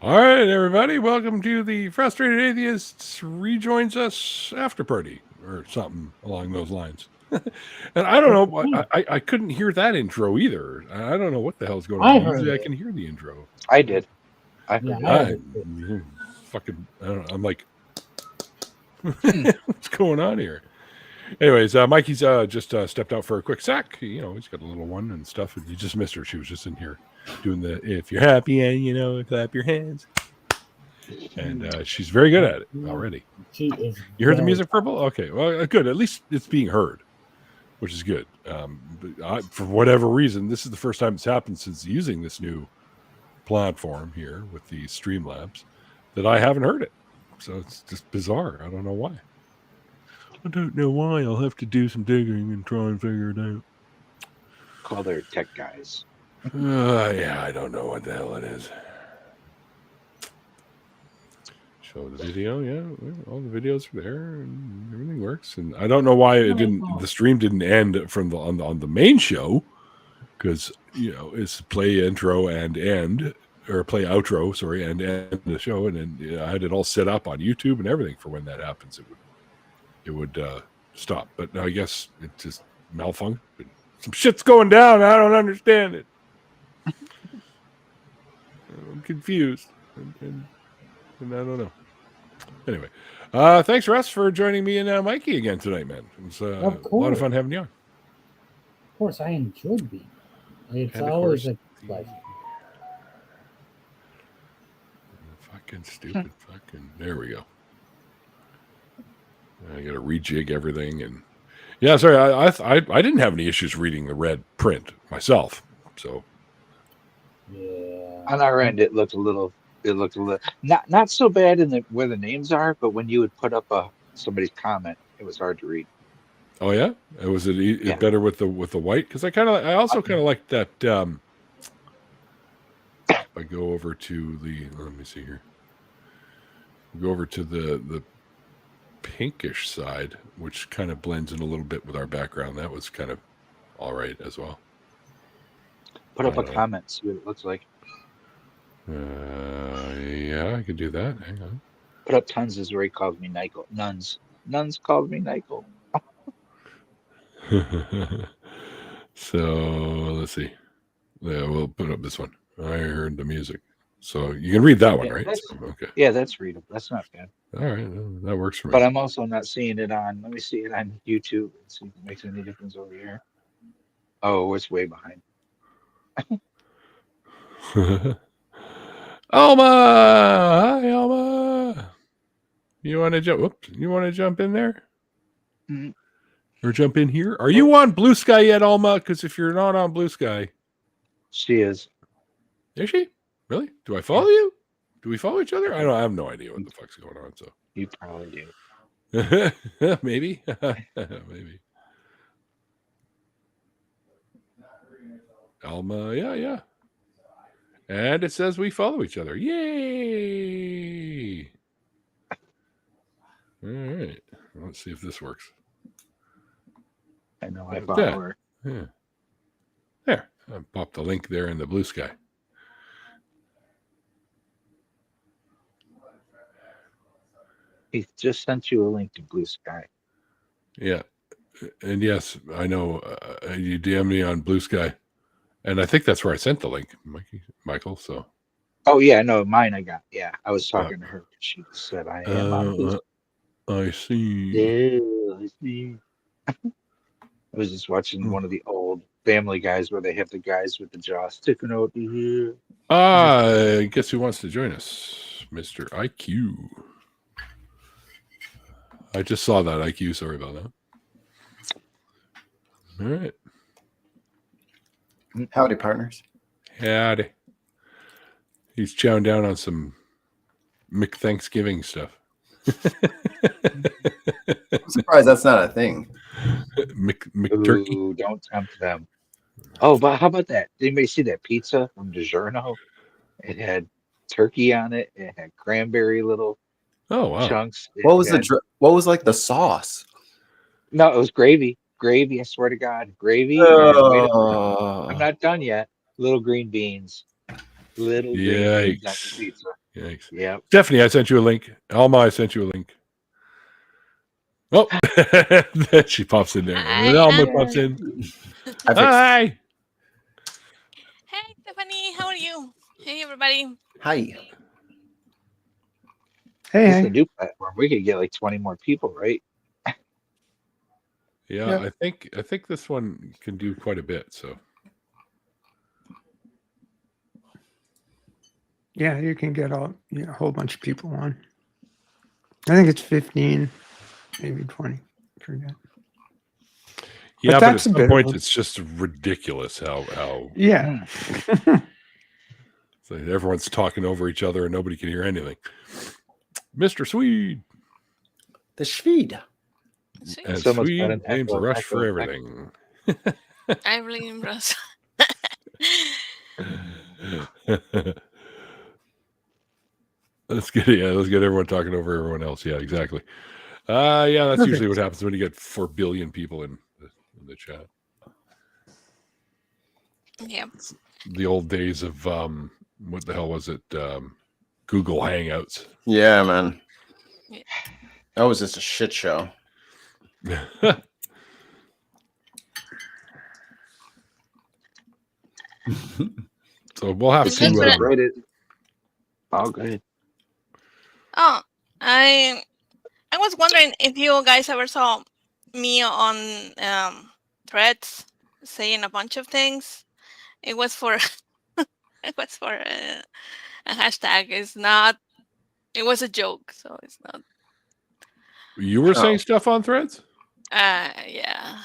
All right, everybody, welcome to the Frustrated Atheists Rejoins Us After Party, or something along those lines. And I don't know, I couldn't hear that intro either. I don't know what the hell's going on. I heard Usually I it. can hear the intro. I did. I heard Yeah, it. I heard it. Fucking, I don't know, I'm like, what's going on here? Anyways, Mikey's just stepped out for a quick sec. You know, he's got a little one and stuff. And you just missed her. She was just in here doing the if you're happy and you know, clap your hands. And she's very good at it already. She is. You heard the music, Purple? Okay, well, good. At least it's being heard, which is good. But for whatever reason, this is the first time it's happened since using this new platform here with the Streamlabs that I haven't heard it. So it's just bizarre. I don't know why. I don't know why. I'll have to do some digging and try and figure it out. Call their tech guys. Yeah, I don't know what the hell it is. Show the video, yeah. All the videos are there and everything works. And I don't know why it didn't. The stream didn't end from the on the main show, because it's play intro and end, or play outro, sorry, and end the show, and then I had it all set up on YouTube and everything for when that happens. It would stop, but I guess it just malfunctioned. Some shit's going down. I don't understand it. I'm confused, and I don't know. Anyway, thanks, Russ, for joining me and Mikey again tonight, man. It was a lot of fun having you on. Of course, I enjoyed being. It's And always a pleasure. Fucking stupid. There we go. I got to rejig everything, and yeah, sorry, I didn't have any issues reading the red print myself, so Yeah. On our end, it looked a little not so bad in where the names are, but when you would put up somebody's comment, it was hard to read. Oh yeah, was it better with the white? Because I also kind of like that. If I go over to let me see here. Go over to the pinkish side, which kind of blends in a little bit with our background. That was kind of all right as well. Put up a comment, see what it looks like. Yeah, I could do that. Hang on. Put up tons is where he calls me Nykel. Nuns called me Nykel. So let's see. Yeah, we'll put up this one. I heard the music. So you can read that one, right? Okay. Yeah, that's readable. That's not bad. All right, that works for me. But I'm also not seeing it on. Let me see it on YouTube and see if it makes any difference over here. Oh, it's way behind. Alma, hi Alma. You want to jump? Whoops, you want to jump in there? Mm-hmm. Or jump in here? Are you on Blue Sky yet, Alma? Because if you're not on Blue Sky, she is. Is she? Really? Do I follow you? Do we follow each other? I have no idea what the fuck's going on. So you probably do. Maybe. Maybe. Alma, yeah. And it says we follow each other. Yay! All right. Let's see if this works. I know I follow her. Yeah. There. I popped the link there in the Blue Sky. He just sent you a link to Blue Sky. Yeah. And yes, I know you DM me on Blue Sky. And I think that's where I sent the link, Michael. So. Oh, yeah. No, mine I got. Yeah. I was talking to her. She said I am on Blue Sky. I see. Yeah, I see. I was just watching one of the old Family Guys where they have the guys with the jaw sticking out to here. Guess who wants to join us? Mr. IQ. I just saw that, IQ. Sorry about that. All right. Howdy, partners. Howdy. He's chowing down on some McThanksgiving stuff. I'm surprised that's not a thing. McTurkey. Ooh, don't tempt them. Oh, but how about that? Did anybody see that pizza from DiGiorno? It had turkey on it. It had cranberry little chunks. What was what was like the sauce? No, it was gravy. Gravy, I swear to God. Gravy. I'm not done yet. Little green beans. Little green beans on the pizza. Yikes. Yeah. Stephanie, I sent you a link. Alma, I sent you a link. Oh, she pops in there. And Alma pops in. Hi. Hey, Stephanie. How are you? Hey, everybody. Hi. This is a new platform. We could get like 20 more people, right? Yeah, I think this one can do quite a bit. So. Yeah, you can get a whole bunch of people on. I think it's 15, maybe 20. Forget. Yeah, but at some point it's just ridiculous how yeah. So everyone's talking over each other and nobody can hear anything. Mr. Swede. The Swede. And Swede names a rush for everything. I really am Russ. Let's get everyone talking over everyone else. Yeah, exactly. Yeah, that's usually what happens when you get 4 billion people in the chat. Yeah. The old days of what the hell was it? Google Hangouts. Yeah, man. Yeah. That was just a shit show. So we'll have to. Oh, go ahead. Oh, I was wondering if you guys ever saw me on threads saying a bunch of things. It was for it was for a hashtag. It's not. It was a joke, so it's not. You were saying stuff on threads? Yeah.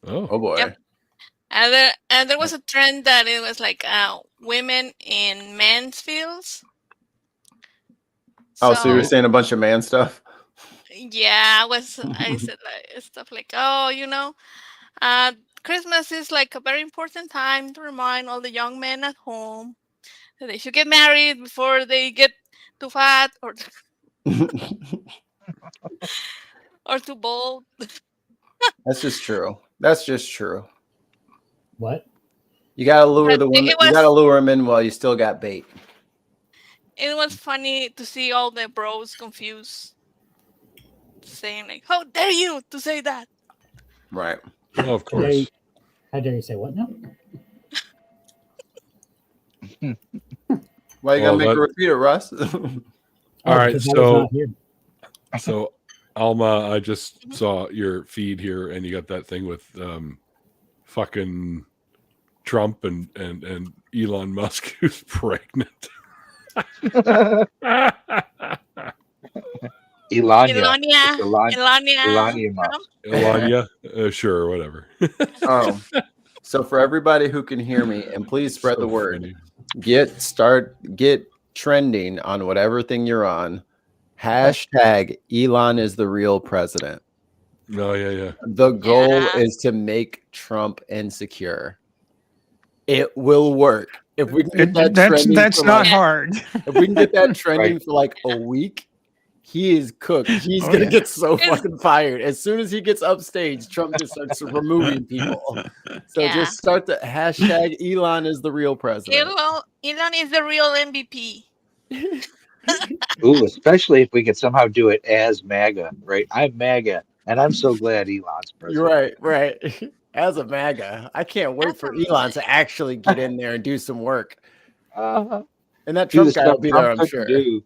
Oh boy. Yep. And there was a trend that it was like women in men's fields. So you were saying a bunch of man stuff? Yeah, I said like, stuff like, Christmas is like a very important time to remind all the young men at home that they should get married before they get too fat or or too bold. That's just true. That's just true. What? You gotta lure the women. You gotta lure them in while you still got bait. It was funny to see all the bros confused, saying like, "How dare you to say that?" Right. Oh, of course. How dare you say what now? Why you gotta make her repeat it, Russ? All right, so Alma, I just saw your feed here, and you got that thing with fucking Trump and Elon Musk who's pregnant. Elania, sure, whatever. So for everybody who can hear me, and please spread the word. Get trending on whatever thing you're on. Hashtag Elon is the real president. Oh yeah. The goal is to make Trump insecure. It will work. If we can get that that's not hard. If we can get that trending for like a week, he is cooked. He's gonna get so fucking fired. As soon as he gets upstage, Trump just starts removing people. So just start the hashtag Elon is the real president. Elon is the real MVP. Ooh, especially if we could somehow do it as MAGA, right? I'm MAGA, and I'm so glad Elon's president. You're right. As a MAGA, I can't wait for Elon to actually get in there and do some work. And that Trump guy will be there, I'm sure. Do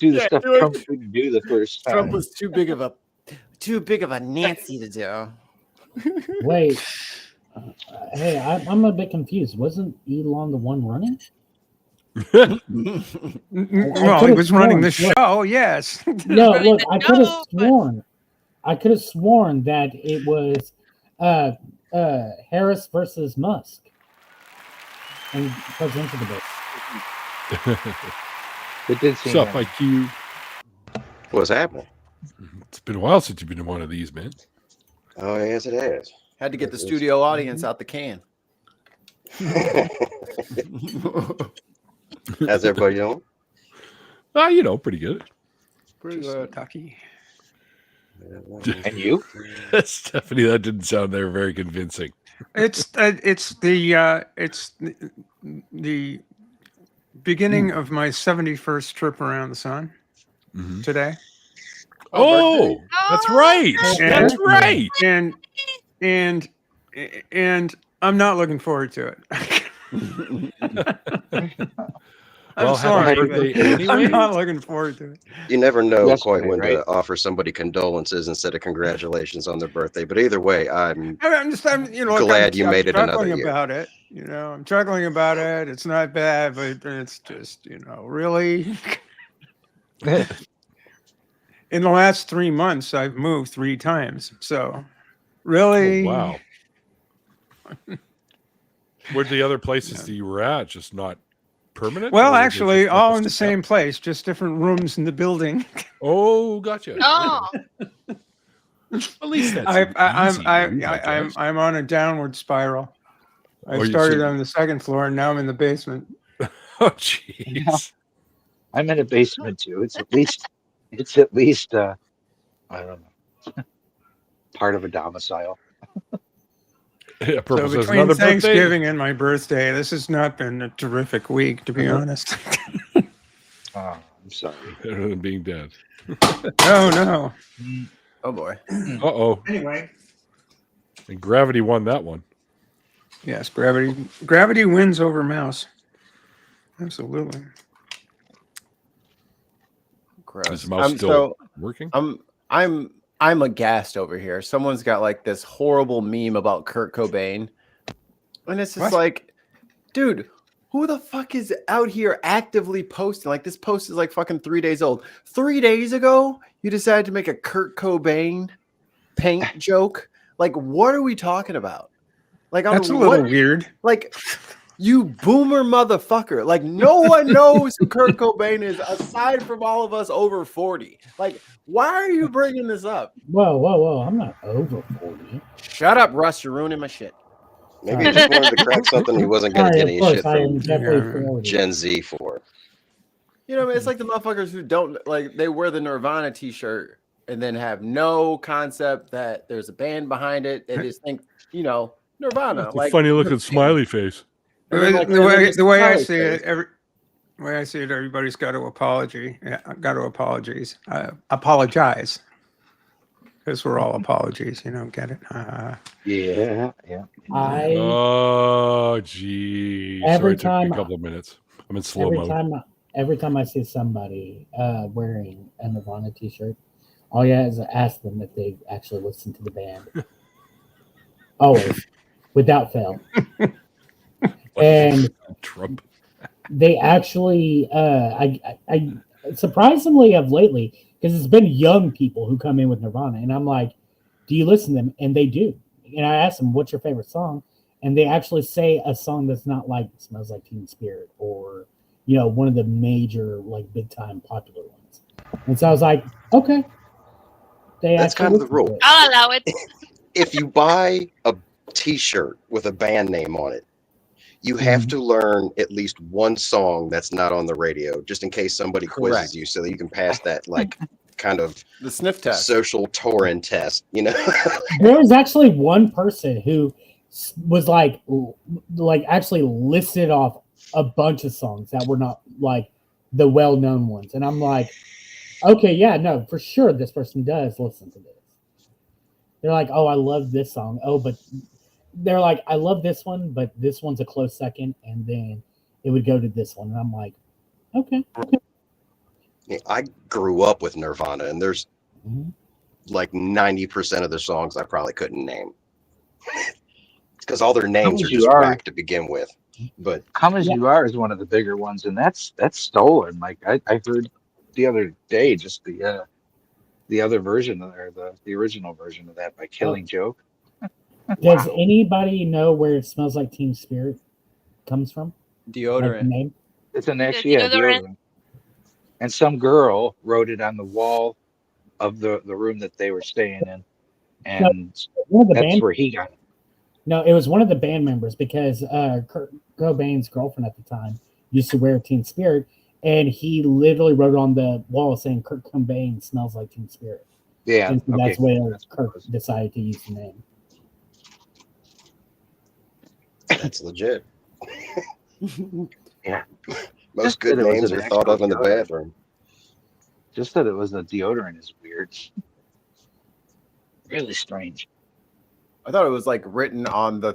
the stuff Trump couldn't do the first time. Trump was too big of a Nancy to do. Wait. Hey, I'm a bit confused. Wasn't Elon the one running? Well, he was running the show, yes. No, look, I could have sworn that it was Harris versus Musk in presidential debate. It did seem What's up, IQ? What's happening? It's been a while since you've been in one of these, man. Oh, yes, it has. Had to get the studio audience out the can. How's everybody doing? Pretty good. Pretty good, Taki. And you? Stephanie, that didn't sound very convincing. It's the beginning of my 71st trip around the sun today. Oh, that's right. That's right. And I'm not looking forward to it. I'm sorry, but I'm not looking forward to it. You never know Yesterday, quite when right? to offer somebody condolences instead of congratulations on their birthday. But either way, I'm glad you made it another year. About it. You know, I'm chuckling about it. It's not bad, but it's just, really. In the last 3 months, I've moved 3 times. So, really? Oh, wow. Where'd the other places that you were at? Just not permanent? Well, actually, all in the same place, just different rooms in the building. Oh, gotcha. Oh, At least that's I'm on a downward spiral. I started on the second floor, and now I'm in the basement. Oh, jeez. I'm in a basement too. It's at least I don't know, part of a domicile. Yeah, so between Thanksgiving and my birthday, this has not been a terrific week, to be honest. Oh, I'm sorry. Better than being dead. No. Oh boy. Uh-oh. Anyway. And Gravity won that one. Yes, Gravity wins over Mouse. Absolutely. Gross. Is Mouse still working? I'm aghast over here. Someone's got like this horrible meme about Kurt Cobain. And it's just like, dude, who the fuck is out here actively posting? Like, this post is like fucking 3 days old. 3 days ago, you decided to make a Kurt Cobain paint joke. Like, what are we talking about? Like, that's a little weird. Like, you boomer motherfucker. Like, no one knows who Kurt Cobain is aside from all of us over 40. Like, why are you bringing this up? Whoa. I'm not over 40. Shut up, Russ. You're ruining my shit. Maybe he just wanted to crack something he wasn't going to get any shit from Gen Z for. You know, I mean, it's like the motherfuckers who don't, like, they wear the Nirvana t-shirt and then have no concept that there's a band behind it. They just think, Nirvana. Like, funny looking smiley face. The way I see it, everybody's got to apologize. Apologize. Because we're all apologies, get it? Yeah. Oh, gee. Every Sorry, time, it took me a couple of minutes. I'm in slow mode. Every time I see somebody wearing a Nirvana t-shirt, all you have is to ask them if they actually listen to the band. Always, without fail. And Trump. They actually, I surprisingly of lately, because it's been young people who come in with Nirvana, and I'm like, do you listen to them? And they do. And I ask them, what's your favorite song? And they actually say a song that's not like Smells Like Teen Spirit or, one of the major, like, big time popular ones. And so I was like, okay. That's kind of the rule. I'll allow it. If you buy a t-shirt with a band name on it, you have to learn at least one song that's not on the radio, just in case somebody quizzes you, so that you can pass that, like, kind of the sniff test, social Turing test. There was actually one person who was like actually listed off a bunch of songs that were not like the well-known ones, and I'm like, okay, yeah, no, for sure, this person does listen to this. They're like, oh, I love this song. Oh, but they're like, I love this one, but this one's a close second, and then it would go to this one. And I'm like, okay. I grew up with Nirvana, and there's like 90% of the songs I probably couldn't name. Because all their names are just whack to begin with. But Come As You Are is one of the bigger ones, and that's stolen. Like I heard the other day, just the other version, or the original version of that by Killing Joke. Does anybody know where It Smells Like Teen Spirit comes from? Deodorant. Like name? It's an deodorant. And some girl wrote it on the wall of the room that they were staying in. And that's where he got it. No, it was one of the band members, because Kurt Cobain's girlfriend at the time used to wear Teen Spirit, and he literally wrote on the wall saying Kurt Cobain smells like Teen Spirit. Yeah. And so that's where Kurt decided to use the name. That's legit. Yeah. Most good names are thought of in the bathroom. Just that it was a deodorant is weird. Really strange. I thought it was like written on the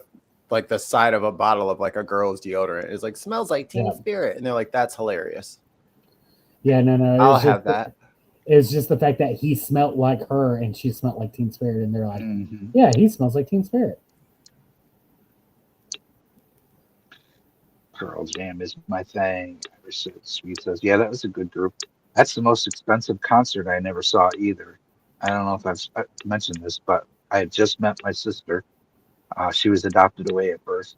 side of a bottle of like a girl's deodorant. It's like smells like Teen Spirit, and they're like, that's hilarious. Yeah, no. I'll have that. It's just the fact that he smelled like her and she smelled like Teen Spirit, and they're like, yeah, he smells like Teen Spirit. Pearl Jam is my thing. Sweet says, yeah, that was a good group. That's the most expensive concert I never saw either. I don't know if I've mentioned this, but I had just met my sister. She was adopted away at birth,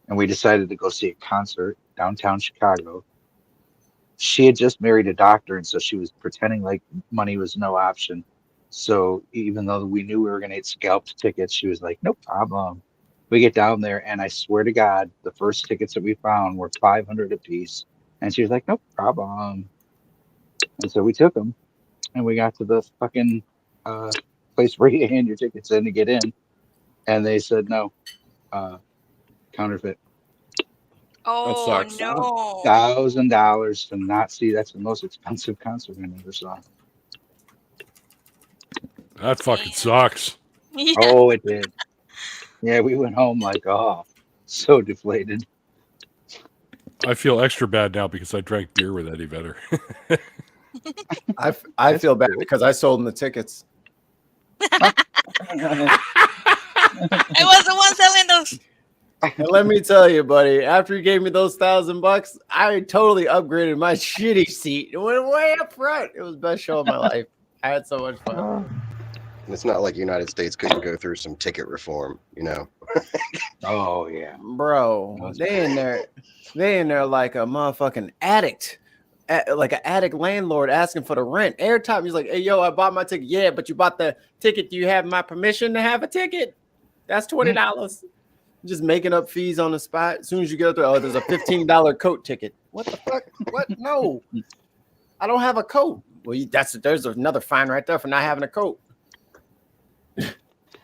and we decided to go see a concert downtown Chicago. She had just married a doctor, and so she was pretending like money was no option. So even though we knew we were going to get scalped tickets, she was like, no problem. We get down there, and I swear to God, the first tickets that we found were $500 a piece. And she was like, no problem. And so we took them, and we got to the fucking place where you hand your tickets in to get in. And they said, no, counterfeit. Oh, no. $1,000 to not see. That's the most expensive concert I ever saw. That fucking sucks. Yeah. Oh, it did. Yeah, we went home like, oh, so deflated. I feel extra bad now because I drank beer with Eddie Vedder. I feel bad because I sold him the tickets. I was the one selling those. And let me tell you, buddy, after he gave me those $1,000, I totally upgraded my shitty seat. It went way up front. It was the best show of my life. I had so much fun. It's not like United States couldn't go through some ticket reform, you know. Oh yeah, bro, they in there like a motherfucking addict, like an addict landlord asking for the rent. Every time he's like, "Hey, yo, I bought my ticket." Yeah, but you bought the ticket. Do you have my permission to have a ticket? That's $20. Just making up fees on the spot. As soon as you get up there, oh, there's a $15 coat ticket. What the fuck? What? No, I don't have a coat. Well, there's another fine right there for not having a coat.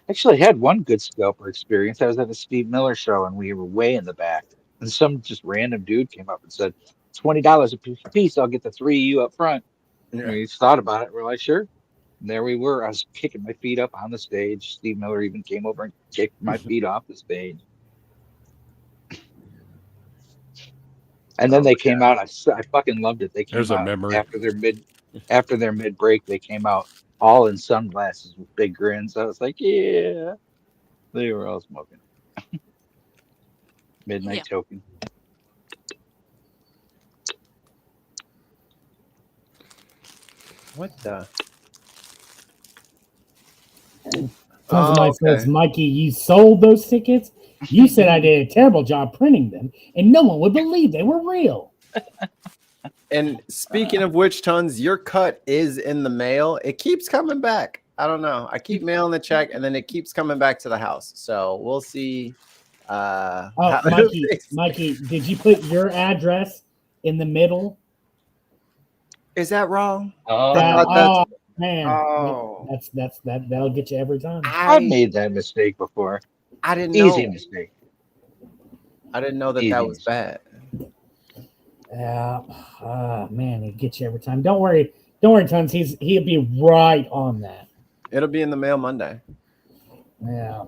Actually, I had one good scalper experience. I was at a Steve Miller show, and we were way in the back. And some just random dude came up and said, $20 a piece. I'll get the three of you up front. Yeah. And we thought about it. We're like, sure. And there we were. I was kicking my feet up on the stage. Steve Miller even came over and kicked my feet off the stage. And then they came out. I fucking loved it. They came There's out a memory. after their mid break. They came out all in sunglasses with big grins. I was like, yeah. They were all smoking. Midnight token. What the? Somebody says, Mikey, you sold those tickets? You said I did a terrible job printing them, and no one would believe they were real. And speaking of which, Tons, your cut is in the mail. It keeps coming back. I don't know. I keep mailing the check, and then it keeps coming back to the house. So we'll see. Mikey, did you put your address in the middle? Is that wrong? Man, that'll get you every time. I made that mistake before. I didn't know. Easy mistake. I didn't know that was bad. Yeah, man, it gets you every time. Don't worry, Tons. He'll be right on that. It'll be in the mail Monday. Yeah.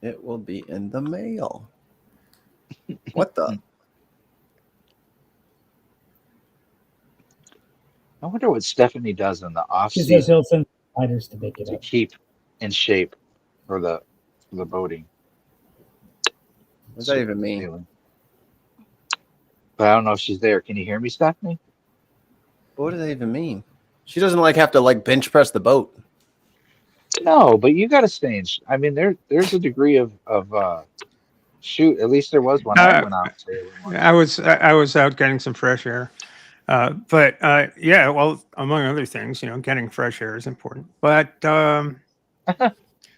It will be in the mail. What the? I wonder what Stephanie does in the off season fighters to make it up. Keep in shape for the boating. What does that even mean? But I don't know if she's there. Can you hear me, Stephanie? What does that even mean? She doesn't have to bench press the boat. No, but you got to stay in. I mean, there's a degree of shoot. At least there was one. I went out. I was out getting some fresh air. But yeah, well, among other things, getting fresh air is important. But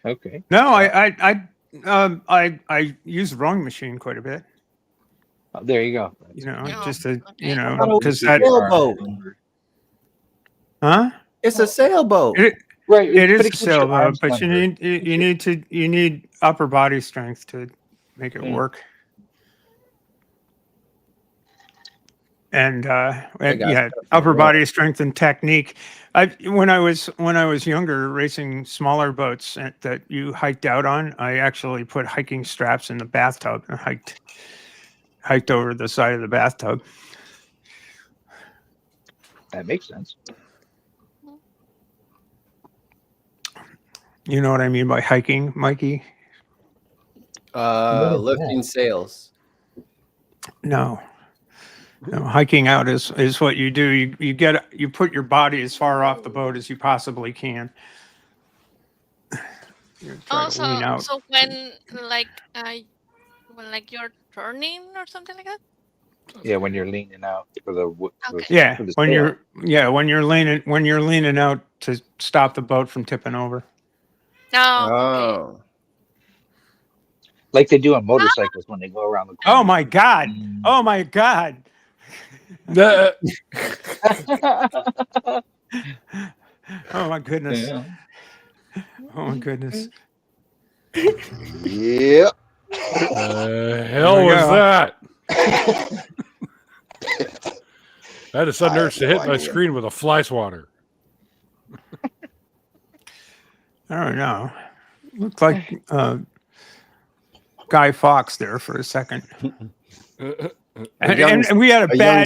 okay. No, I use the rowing machine quite a bit. Oh, there you go. Just to because that sailboat. Huh? It's a sailboat. Right. It is a sailboat, but you need upper body strength to make it work. And yeah, upper body strength and technique. When I was younger, racing smaller boats that you hiked out on, I actually put hiking straps in the bathtub and hiked over the side of the bathtub. That makes sense. You know what I mean by hiking, Mikey? Lifting sails. No, hiking out is what you do. You put your body as far off the boat as you possibly can. You try to lean out. So when you're turning or something like that. Yeah, when you're leaning out for the Yeah, for the when sail. when you're leaning out to stop the boat from tipping over. Oh. Like they do on motorcycles when they go around the corner. Oh my god! Oh my god! Oh my goodness! Yeah. Oh my goodness! Yep. Hell was that? I had a sudden urge to hit my screen with a fly swatter. I don't know. Looked like Guy Fawkes there for a second. And we had we had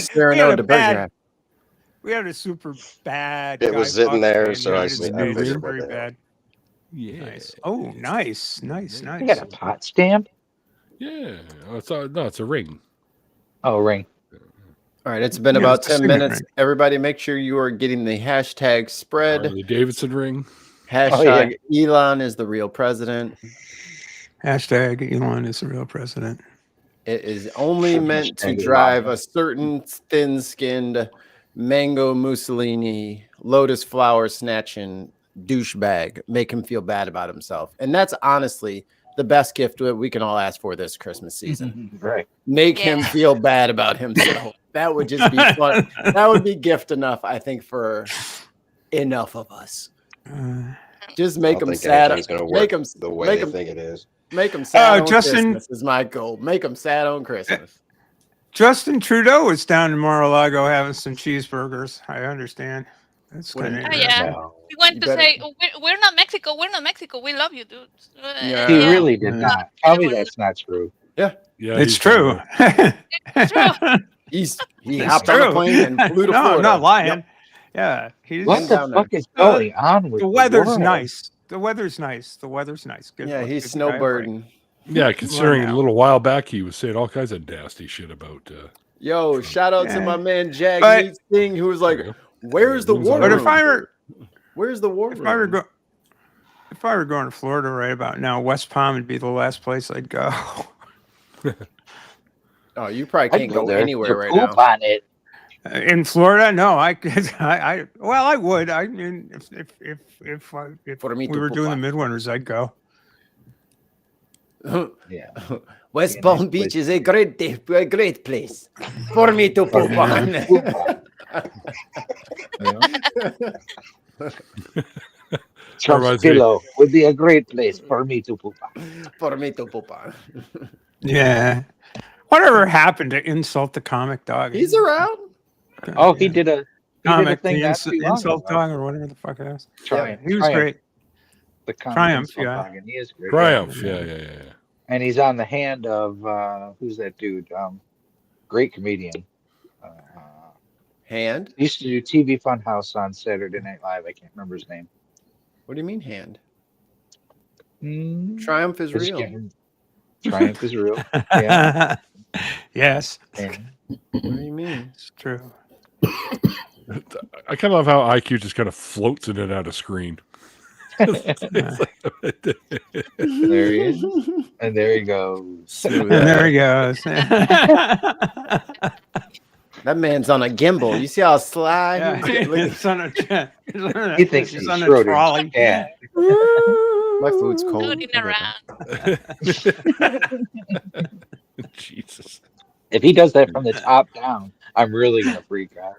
a super bad. It was sitting there, so I figured very bad. Yeah. Nice. Oh, nice. You got a pot stamp? Yeah. It's a ring. Oh, ring. All right, it's been about 10 minutes. Ring. Everybody, make sure you are getting the hashtag spread. The Davidson ring. Hashtag Elon is the real president. Hashtag Elon is the real president. It is only meant to drive a certain thin-skinned mango Mussolini, lotus flower snatching douchebag, make him feel bad about himself. And that's honestly the best gift that we can all ask for this Christmas season. Right. Make him feel bad about himself. That would just be fun. That would be gift enough, I think, for enough of us. Just make him sad. Make him the way they think it is. Make him sad on Justin, Christmas is my goal. Make him sad on Christmas. Justin Trudeau was down in Mar-a-Lago having some cheeseburgers. I understand. That's kind of We went to say, we're not Mexico. We're not Mexico. We love you, dude. Yeah. He really did not. Tell me that's not true. Yeah. It's true. It's true. He hopped on a plane and flew to Florida. I'm not lying. Yep. Yeah. What the fuck is going on with the weather's nice. The weather's nice. Good. Yeah, he's snowbirding. Yeah, considering a little while back he was saying all kinds of nasty shit about. Yo, shout out to my man Jag Thing, who was like, "Where's the war room? Where's the war room?" If I were going to Florida right about now, West Palm would be the last place I'd go. Oh, you probably can't go anywhere right now. On it. In Florida, no, I would. I mean, if we were doing the midwinters, I'd go. Yeah. West Palm Beach is a great place for me to poop on. Churchillo would be a great place for me to poop on. For me to poop on. Yeah. Whatever happened to Insult the Comic Dog? He's around. Oh, he did a thing Insult Dog or whatever the fuck it is. Triumph. He was great. The Triumph, Dog, and he is great. Triumph, yeah. And he's on the hand of who's that dude? Great comedian. Hand? He used to do TV Funhouse on Saturday Night Live. I can't remember his name. What do you mean hand? Triumph is real. Triumph is real. Yeah. Yes. Yeah. What do you mean? It's true. I kind of love how IQ just kind of floats in and out of screen. There he is. And there he goes. And there he goes. That man's on a gimbal. You see how sly? He's on a he thinks he's on a trolley. Yeah. My food's cold. Floating around. Jesus. If he does that from the top down, I'm really gonna freak out.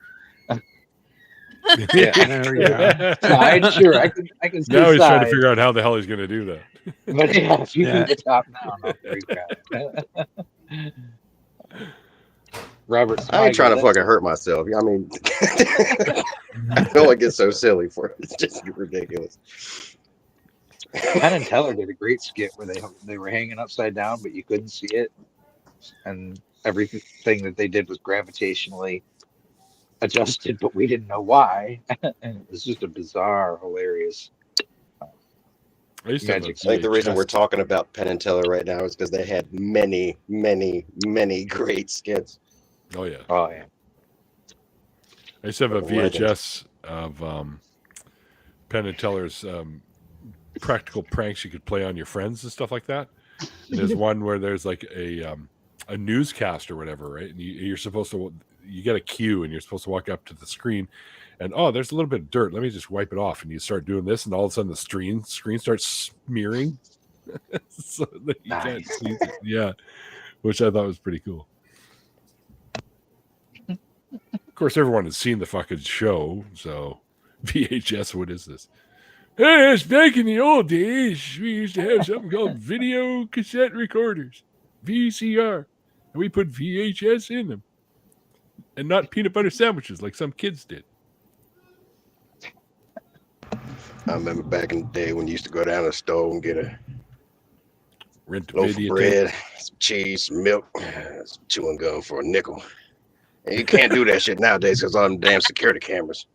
Yeah. There we go. Side, sure. I can see Now he's trying to side. figure out how the hell he's going to do that. But yeah, if you Yeah. do the top down, I'll break that. Robert I ain't trying to Smigel, fucking hurt myself. I mean, I know it gets so silly for it. It's just ridiculous. Penn and Teller did a great skit where they were hanging upside down, but you couldn't see it, and everything that they did was gravitationally adjusted, but we didn't know why. And it was just a bizarre, hilarious. I used to have a Magic. I think the reason we're VHS. talking about Penn and Teller right now is because they had many, many, many great skits. Oh yeah. Oh yeah. I used to have a Legend. VHS of Penn and Teller's practical pranks you could play on your friends and stuff like that. And there's one where there's like a newscast or whatever, right? And you're supposed to, you get a cue and you're supposed to walk up to the screen and, oh, there's a little bit of dirt. Let me just wipe it off. And you start doing this and all of a sudden the screen starts smearing. So that you can't Nice. see it. Yeah. Which I thought was pretty cool. Of course, everyone has seen the fucking show. So VHS, what is this? Hey, it's back in the old days. We used to have something called video cassette recorders, VCR, and we put VHS in them, and not peanut butter sandwiches like some kids did. I remember back in the day when you used to go down to the store and get a Rent loaf of video bread, some cheese, some milk, some chewing gum for a nickel. And you can't do that shit nowadays because all them damn security cameras.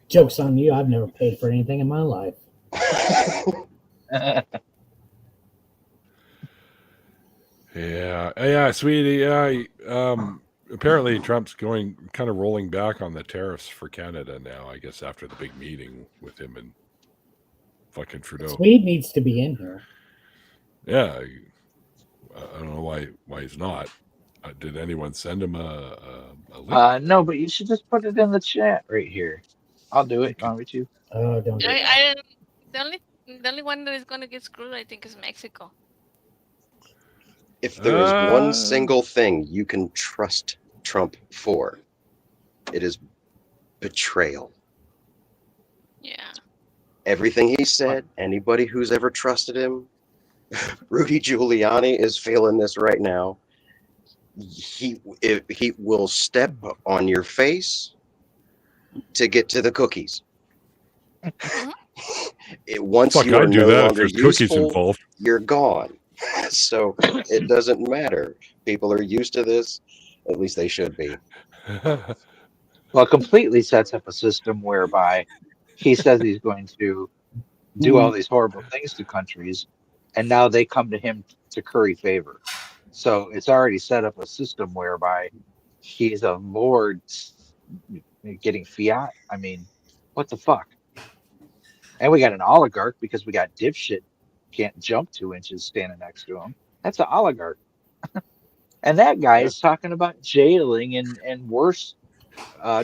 Joke's on you. I've never paid for anything in my life. Yeah, sweetie. Apparently, Trump's going kind of rolling back on the tariffs for Canada now. I guess after the big meeting with him and fucking Trudeau. Swede needs to be in here. Yeah, I don't know why he's not. Did anyone send him a link? No, but you should just put it in the chat right here. I'll do it. Want me to? Oh, don't do that. The only one that is going to get screwed, I think, is Mexico. If there is one single thing you can trust Trump for, it is betrayal. Yeah. Everything he said, anybody who's ever trusted him, Rudy Giuliani is feeling this right now. He will step on your face to get to the cookies. Once Fuck, you are I'd do no that if longer there's cookies useful, involved. you're gone. So it doesn't matter. People are used to this. At least they should be. Well, completely sets up a system whereby he says he's going to do all these horrible things to countries, and now they come to him to curry favor. So it's already set up a system whereby he's a lord getting fiat. I mean, what the fuck? And we got an oligarch because we got dipshit can't jump 2 inches standing next to him. That's an oligarch. And that guy is talking about jailing and worse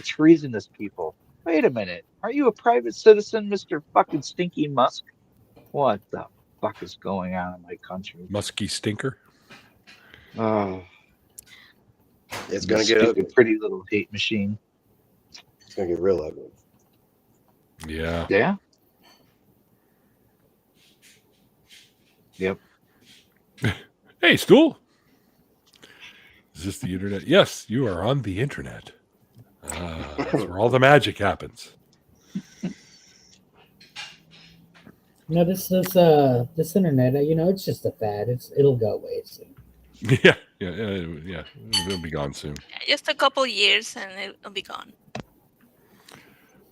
treasonous people. Wait a minute. Are you a private citizen, Mr. fucking Stinky Musk? What the fuck is going on in my country? Musky stinker. Oh, It's going to get ugly. pretty little hate machine. It's going to get real ugly. Yeah. Yeah. Yep. Hey, Stool. Is this the internet? Yes, you are on the internet. That's where all the magic happens. No, this internet, it's just a fad. It'll go away soon. Yeah. It'll be gone soon. Just a couple years and it'll be gone.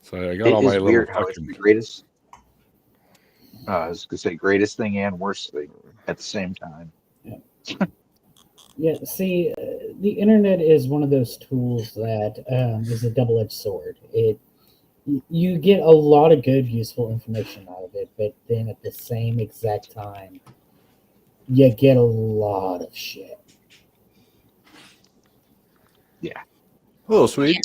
So I got all my little weird how it's fucking... the greatest. I was gonna say greatest thing and worst thing at the same time. Yeah, see, the internet is one of those tools that is a double-edged sword. You get a lot of good, useful information out of it, but then at the same exact time, you get a lot of shit. Yeah. Hello, Swede.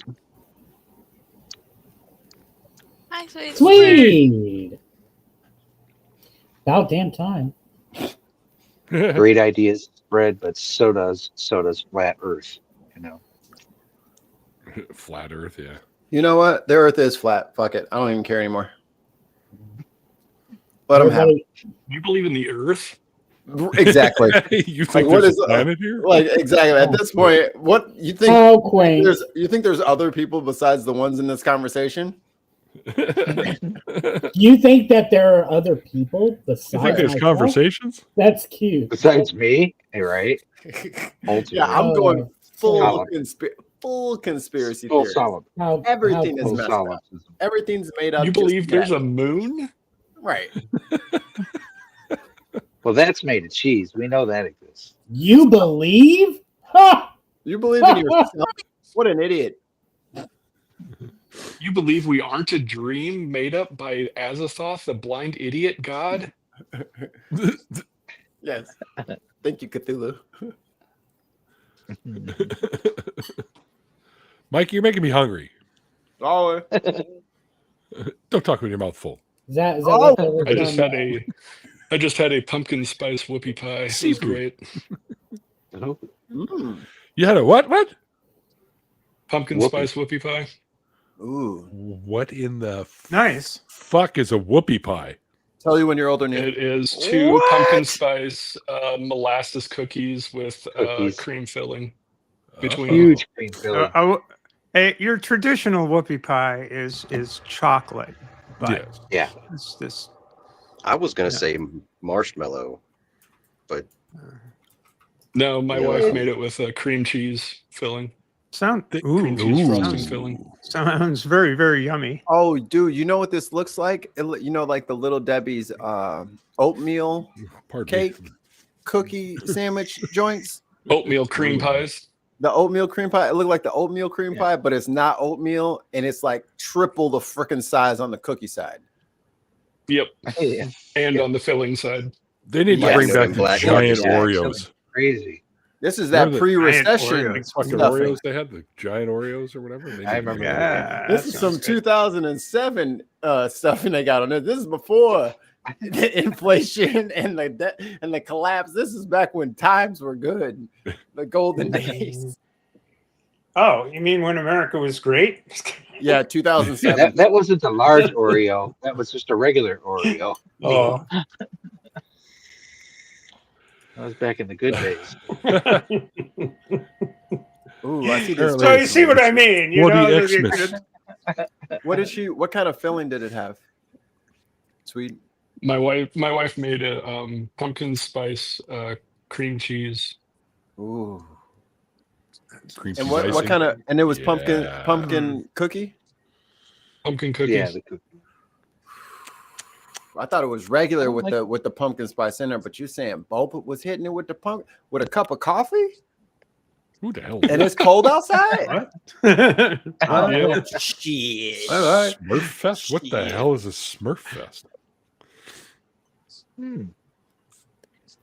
Hi, Swede. Sweet! About damn time. Great ideas spread, but so does flat Earth. Flat Earth, yeah. You know what? The Earth is flat. Fuck it. I don't even care anymore. Let them have it. You believe in the Earth? Exactly. You think what there's is a planet here? Like exactly at this point? What you think? How quaint. You think there's other people besides the ones in this conversation? You think that there are other people You besides think there's myself? conversations? That's cute. Besides me, right? Yeah, I'm going full Solid. conspiracy Full theory. solid. Everything is Full messed up. solipsism. Everything's made up. You just believe there's yet. a moon? Right. Well, that's made of cheese. We know that exists. You believe? Ha! You believe in yourself? What an idiot. You believe we aren't a dream made up by Azathoth, the blind idiot god? Yes. Thank you, Cthulhu. Mike, you're making me hungry. Oh, Don't talk with your mouth full. Is that what they were I just had a pumpkin spice whoopie pie. It was Seafood. great. You had a what? What? Pumpkin Whoopie. spice whoopie pie. ooh. What in the Nice. fuck is a whoopie pie? Tell you when you're older, Neil. It is 2 pumpkin spice molasses cookies with Cookies. cream filling between. Huge cream filling. Your traditional whoopie pie is chocolate, but Yes. Yeah. it's this. I was gonna say marshmallow, but No, my Yeah. wife made it with a cream cheese filling. Cream cheese Ooh. frosting filling. Sounds very, very yummy. Oh, dude, you know what this looks like? You know, like the Little Debbie's oatmeal Pardon cake me. cookie sandwich joints. Oatmeal cream pies. The oatmeal cream pie. It looked like the oatmeal cream pie, but it's not oatmeal, and it's like triple the freaking size on the cookie side. Yep. Yeah. And on the filling side. They need to Yes. bring back the Black giant Yeah, Oreos. Crazy. This is that Remember the pre-recession giant Fucking stuffing. Oreos they had, the giant Oreos or whatever. They I need to remember bring Yeah, This that is some sounds good. 2007 stuffing they got on it. This is before the inflation and the collapse. This is back when times were good, the golden days. Oh, you mean when America was great? Yeah, Yeah, 2007. that wasn't a large Oreo. That was just a regular Oreo. Oh, That was back in the good days. Ooh, I see this. so you see what I mean? You Woody know, Xmas. What kind of filling did it have? Sweet. My wife made a pumpkin spice cream cheese. Ooh. cream And cheese what icing. kind of? And it was Yeah. pumpkin cookie. Pumpkin cookies. Yeah, the cookie. I thought it was regular with like- the pumpkin spice in there, but you're saying Boba was hitting it with the with a cup of coffee, Who the hell? and it's cold outside. What? Oh, Yeah. shit! All right. Smurf Fest? What the hell is a Smurf Fest?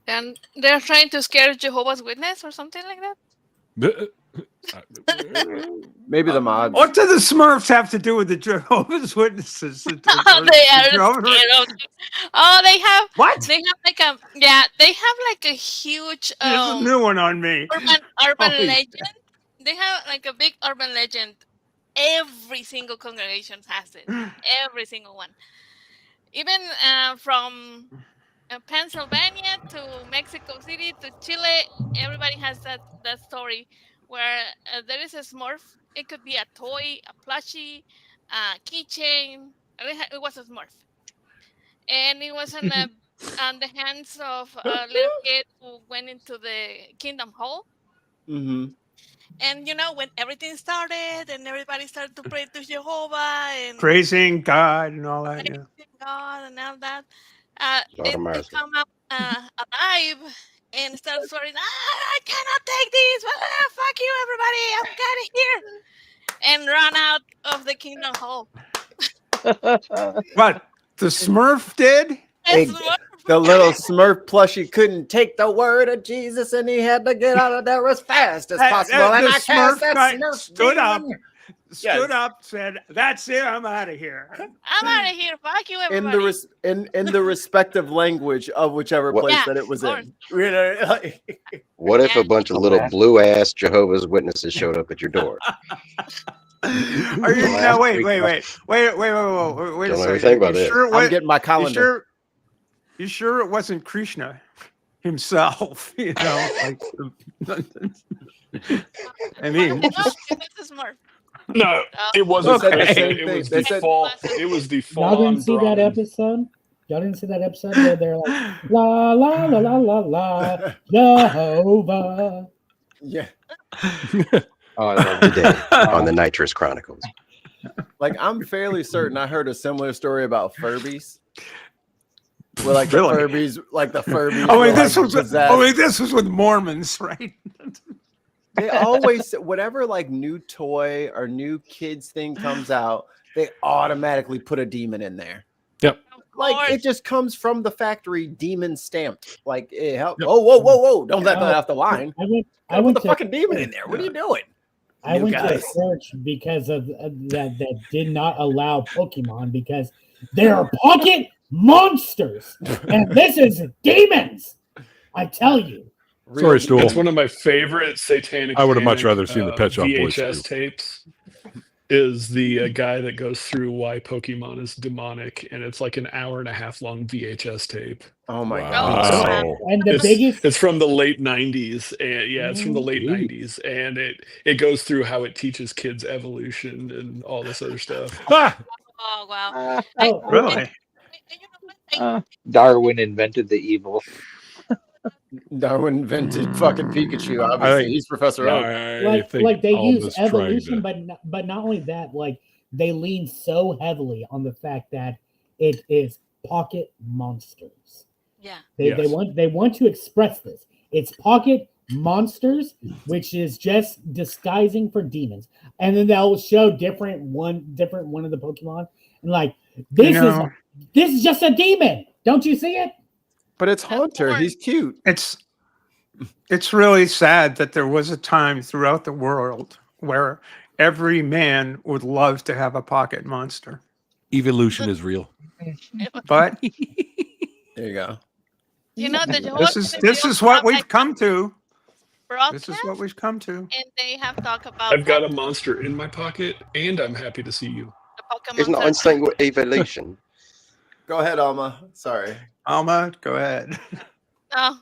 And they're trying to scare Jehovah's Witness or something like that. Maybe the mods. What do the Smurfs have to do with the Jehovah's Witnesses? They are scared of. Oh, they have. What? They have like a They have like a huge There's a new one on me. urban Holy legend. They have like a big urban legend. Every single congregation has it. Every single one. Even from Pennsylvania to Mexico City to Chile, everybody has that story where there is a Smurf. It could be a toy, a plushie, a keychain. It was a Smurf, and it was on the hands of a little kid who went into the Kingdom Hall. Mm-hmm. And you know, when everything started and everybody started to pray to Jehovah and Praising God and all that. Yeah. praising God and all that, God they of mercy. come up alive and start swearing, I cannot take this, fuck you everybody, I'm out of here, and run out of the Kingdom Hall. What? The Smurf did? That's Hey, what- The little Smurf plushie couldn't take the word of Jesus, and he had to get out of there as fast as possible. the And I Smurf cast that guy Smurf stood up demon stood up, said, "That's it. I'm out of here." I'm out of here. Fuck you, in everybody. in the respective language of whichever What- place Yeah, that it was of in. You know, like, What if a Yeah. bunch of little blue ass Jehovah's Witnesses showed up at your door? Are you now? Wait a Don't know second. anything about You it. sure I'm getting my you colander. sure it wasn't Krishna himself? You know, like. I mean, No, this is more. No, it wasn't. Okay. Krishna, Same it thing. was They the said- fall. It was the Y'all fallen didn't see that Brahmin. episode? Y'all didn't see that episode where they're like, la la la la la la, Jehovah. Yeah. Oh, I love Today on the Nitrous Chronicles. Like, I'm fairly certain I heard a similar story about Furbies. Where like Really? the Furbies. oh were, wait, this like, was possessed. this was with Mormons, right? They always, whatever like new toy or new kids thing comes out, they automatically put a demon in there. Like it just comes from the factory, demon stamped. Like it help. Yep. Oh, whoa! Don't let that off the line. I Put went the to fucking demon in there. What are you doing? I you went to a guys. church because of that did not allow Pokemon because they're pocket monsters, and this is demons. I tell you. Sorry, Stool. It's one of my favorite satanic. I would have much panic, rather seen the Pet Shop Boys VHS too. tapes. Is the guy that goes through why Pokemon is demonic, and it's like an hour and a half long VHS tape. Oh my Wow. god! And the It's, biggest it's from the late '90s, and yeah, it's from the late Jeez. '90s, and it goes through how it teaches kids evolution and all this other stuff. Ah! Oh wow. Really? Darwin invented the evil. Darwin invented fucking Pikachu. I Obviously, think- he's Professor Oak. I think like they use Alma's trying evolution, to- but not only that, like they lean so heavily on the fact that it is pocket monsters. Yeah. They Yes. want to express this. It's pocket monsters, which is just disguising for demons, and then they'll show different one of the Pokemon, and like this is just a demon. Don't you see it? But it's Haunter. He's cute. It's really sad that there was a time throughout the world where every man would love to have a pocket monster. Evolution is real. But There you go. You know the this is what we've come to. broadcast, This is what we've come to. and they have talked about. I've got a monster in my pocket, and I'm happy to see you. The Pokemon. It's not instinct with evolution. Go ahead, Alma. Sorry. Alma, go ahead. No,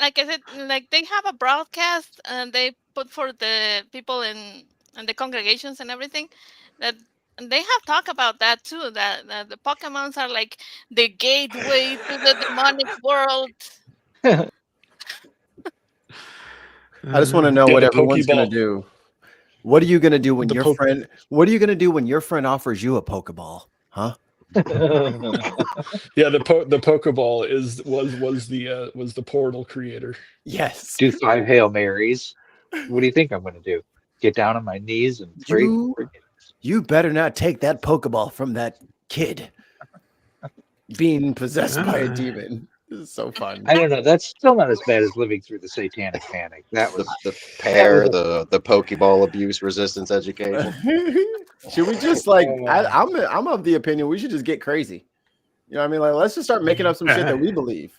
like I said, like they have a broadcast and they put for the people in the congregations and everything that and they have talked about that too. That the Pokemons are like the gateway to the demonic world. I just want to know Yeah, what the everyone's gonna Pokeball. do. What are you gonna do when The your friend? What are you gonna do when your friend offers you a Pokeball? Huh? Yeah, the Pokeball was the portal creator. Yes. Do 5 Hail Marys. What do you think I'm going to do? Get down on my knees and pray? You better not take that Pokeball from that kid being possessed by a demon. This is so fun. I don't know. That's still not as bad as living through the satanic panic. That was The pair, the Pokeball abuse resistance education. Should we just like? I'm of the opinion we should just get crazy. You know what I mean? Like, let's just start making up some shit that we believe.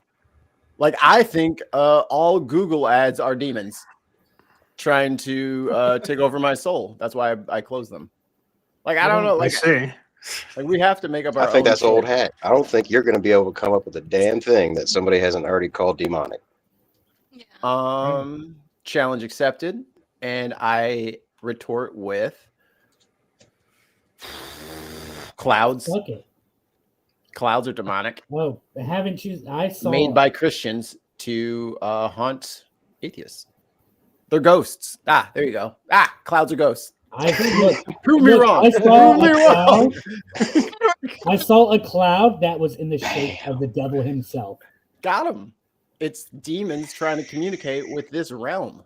Like, I think all Google ads are demons trying to take over my soul. That's why I close them. Like, I don't know. Like, I see. Like, we have to make up our. I think own that's shit. old hat. I don't think you're going to be able to come up with a damn thing that somebody hasn't already called demonic. Yeah. Challenge accepted, and I retort with clouds. Fuck it. Clouds are demonic, Well, haven't you? I saw made by Christians to haunt atheists. They're ghosts. Ah, there you go. Ah, clouds are ghosts. Prove me wrong. I saw a cloud that was in the shape of the devil himself. Got him. It's demons trying to communicate with this realm.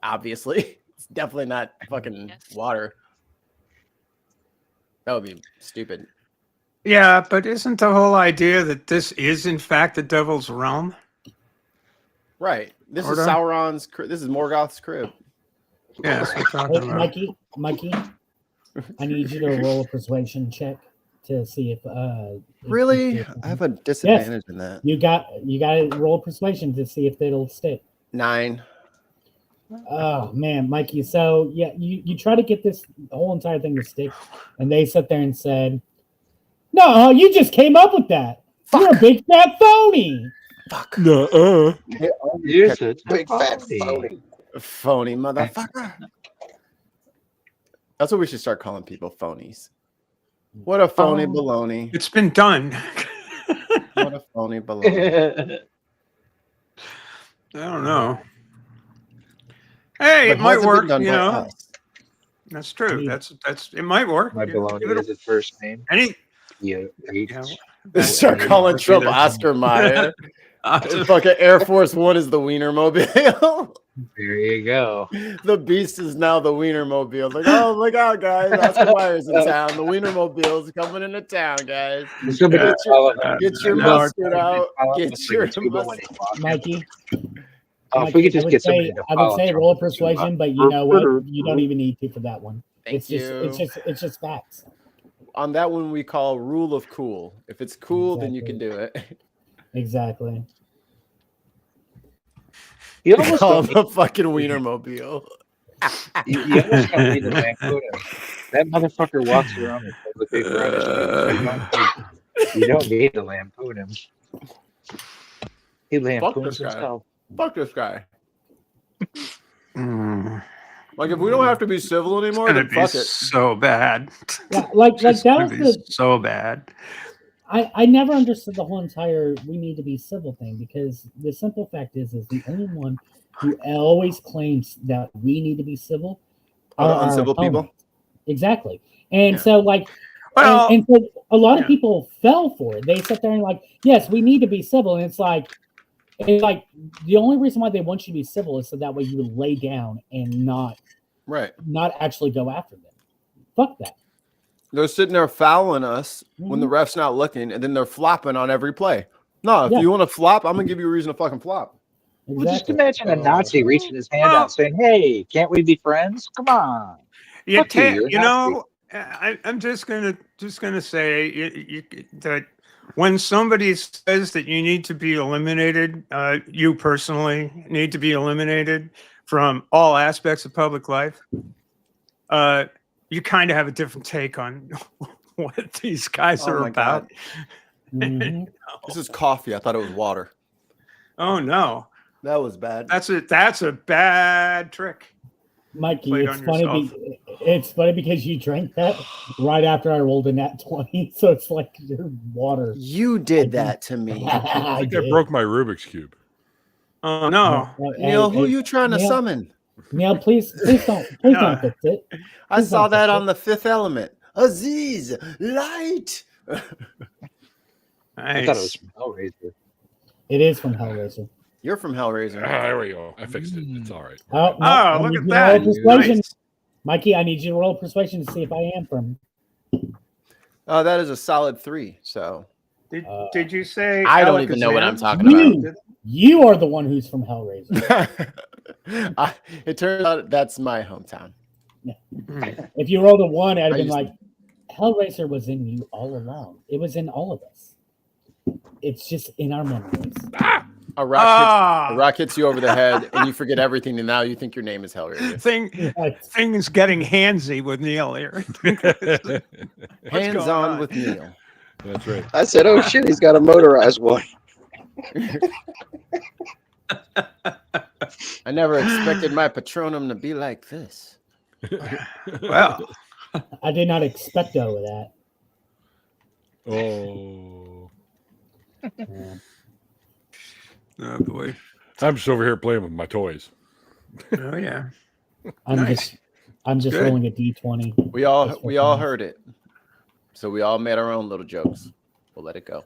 Obviously, it's definitely not fucking water. That would be stupid. Yeah, but isn't the whole idea that this is in fact the devil's realm? Right. This Order. is Sauron's. This is Morgoth's crib. Yeah, that's what I'm talking about. Mikey, I need you to roll a persuasion check to see if Really? I have a disadvantage in that. You got to roll persuasion to see if it'll stick. 9. Oh man, Mikey. So yeah, you try to get this whole entire thing to stick, and they sat there and said, "No, you just came up with that. You're a big fat phony." Fuck. No. You're a Big fat phony. Phony motherfucker. That's what we should start calling people, phonies. What a phony baloney. It's been done. What a phony baloney. I don't know. Hey, But it might has been work, done you by know. us? That's true. That's it might work. My baloney is his first name. Any Yeah. Start calling Trump Oscar Mayer. Fucking Air Force One is the Wienermobile. There you go. The Beast is now the Wienermobile. Like, oh, look out, guys. Oscar Mayer's in town. The Wienermobile's coming into town, guys. Get your mustard out. Get your mustard. Mikey. If we could just get somebody to I would say roll persuasion, but you know what? You don't even need to for that one. Thank you. It's just facts. On that one, we call rule of cool. If it's cool, then you can do it. Exactly. You almost Call don't the fucking Wienermobile. you almost don't need a lampoon him. That motherfucker walks around with toilet paper on his face. You don't need to lampoon him. He lampoons himself. Fuck this guy. Like, if we don't have to be civil anymore, then fuck it. So bad. Yeah, like that was so bad. I never understood the whole entire "we need to be civil" thing, because the simple fact is the only one who always claims that we need to be civil are uncivil people. Exactly, and so like, well, and so a lot of people fell for it. They sat there and like, yes, we need to be civil, and it's like the only reason why they want you to be civil is so that way you would lay down and not actually go after them. Fuck that. They're sitting there fouling us when the ref's not looking, and then they're flopping on every play. No, if you want to flop, I'm gonna give you a reason to fucking flop. Exactly. Well, just imagine a Nazi reaching his hand out saying, "Hey, can't we be friends? Come on." You know, I'm just gonna say that when somebody says that you need to be eliminated, you personally need to be eliminated from all aspects of public life. You kind of have a different take on what these guys are about. Mm-hmm. This is coffee. I thought it was water. Oh no, that was bad. That's a bad trick. Mikey, it's funny because you drank that right after I rolled a nat 20, so it's like your water. You did that to me. I think I broke my Rubik's Cube. Oh no, Neil, who are you trying to summon? Neil, please don't fix it. I saw that on The Fifth Element. Aziz, light. Nice. I thought it was from Hellraiser. It is from Hellraiser. You're from Hellraiser. There we go. I fixed it. It's all right. Oh, look at that. Nice. Mikey, I need you to roll persuasion to see if I am from. That is a solid 3. So, did you say? I don't even know what I'm talking about. You are the one who's from Hellraiser. It turns out that's my hometown. Yeah. If you rolled a 1, I'd have been like, Hellraiser was in you all along. It was in all of us. It's just in our memories. A rock hits you over the head, and you forget everything, and now you think your name is Hellraiser. Things getting handsy with Neil here. Hands on with Neil. That's right. I said, "Oh shit, he's got a motorized one." I never expected my Patronum to be like this. Well, I did not expect over that. Oh. Yeah. Oh boy. I'm just over here playing with my toys. Oh yeah. I'm just rolling a D20. We all heard it. So we all made our own little jokes. We'll let it go.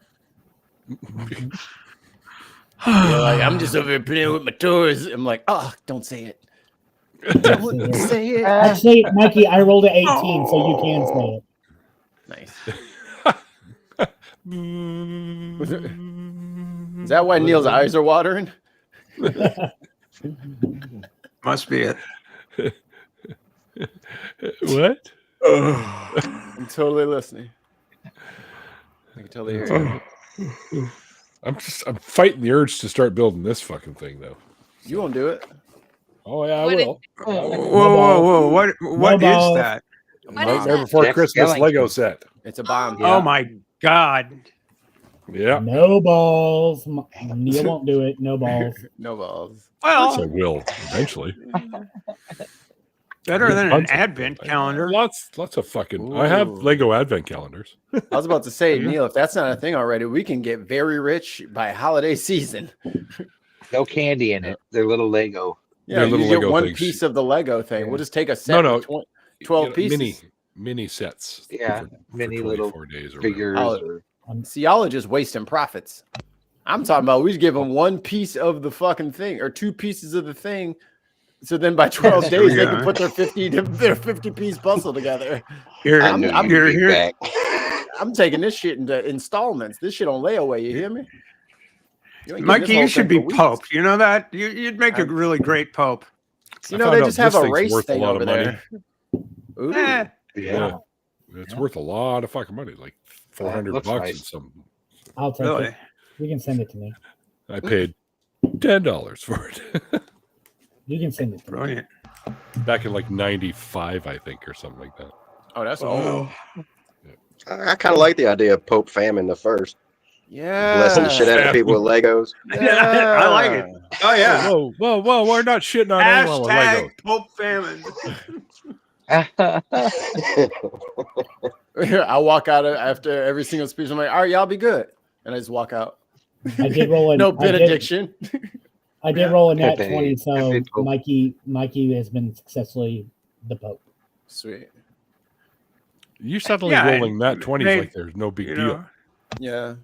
You're like, I'm just over here playing with my toys. I'm like, oh, don't say it. Don't say it. Actually, Mikey, I rolled an 18, so you can say it. Nice. Is that why Neil's eyes are watering? Must be it. What? I'm totally listening. I can totally hear you. I'm fighting the urge to start building this fucking thing though. You won't do it. Oh yeah, I What will. Whoa! What is that? What is Nightmare that? Before Jack Christmas Skellington. Lego set. It's a bomb. Yeah. Oh my God! Yeah. No balls. Neil won't do it. No balls. No balls. Of course I Well, will eventually. better than an Tons of- advent calendar. Lots of fucking. I have Ooh. Lego advent calendars. I was about to say, Neil, if that's not a thing already, we can get very rich by holiday season. No candy in it. They're little Lego. Yeah, They're you little get Lego one things. piece of the Lego thing. Yeah. We'll just take a set No, with 12 pieces. Mini sets. Yeah, for mini little 24 days or figures. Oh. Or, See, y'all are just wasting profits. I'm talking about we give them one piece of the fucking thing or two pieces of the thing. So then by 12 Yes, days, they yeah. can put their 50 piece puzzle together. You're, I knew you're you'd be here. back. I'm taking this shit into installments. This shit on layaway. You hear me? You ain't getting this Mikey, whole you should thing be for weeks. Pope. You know that? You'd make a really great Pope. You I know, found they out just have this a thing's race worth a thing lot over of money. there. Ooh. Eh, yeah. It's worth a lot of fucking money, like $400 looks bucks nice. and some. I'll take really? it. You can send it to me. I paid $10 for it You can send it to me. Brilliant. back in like '95, I think, or something like that. Oh, that's old. I kind of like the idea of Pope Famine the First. Yeah. Blessing the shit out of people with Legos. I like it. Oh yeah. Whoa! We're not shitting on anyone with Lego. Hashtag Pope famine. I walk out after every single speech. I'm like, all right, y'all be good. And I just walk out. I did roll in. No benediction. I did roll a nat Pepe. 20, so Pepe Pope. Mikey has been successfully the Pope. Sweet. You suddenly Yeah, rolling that 20s they- like there's no big You deal. know, Yeah.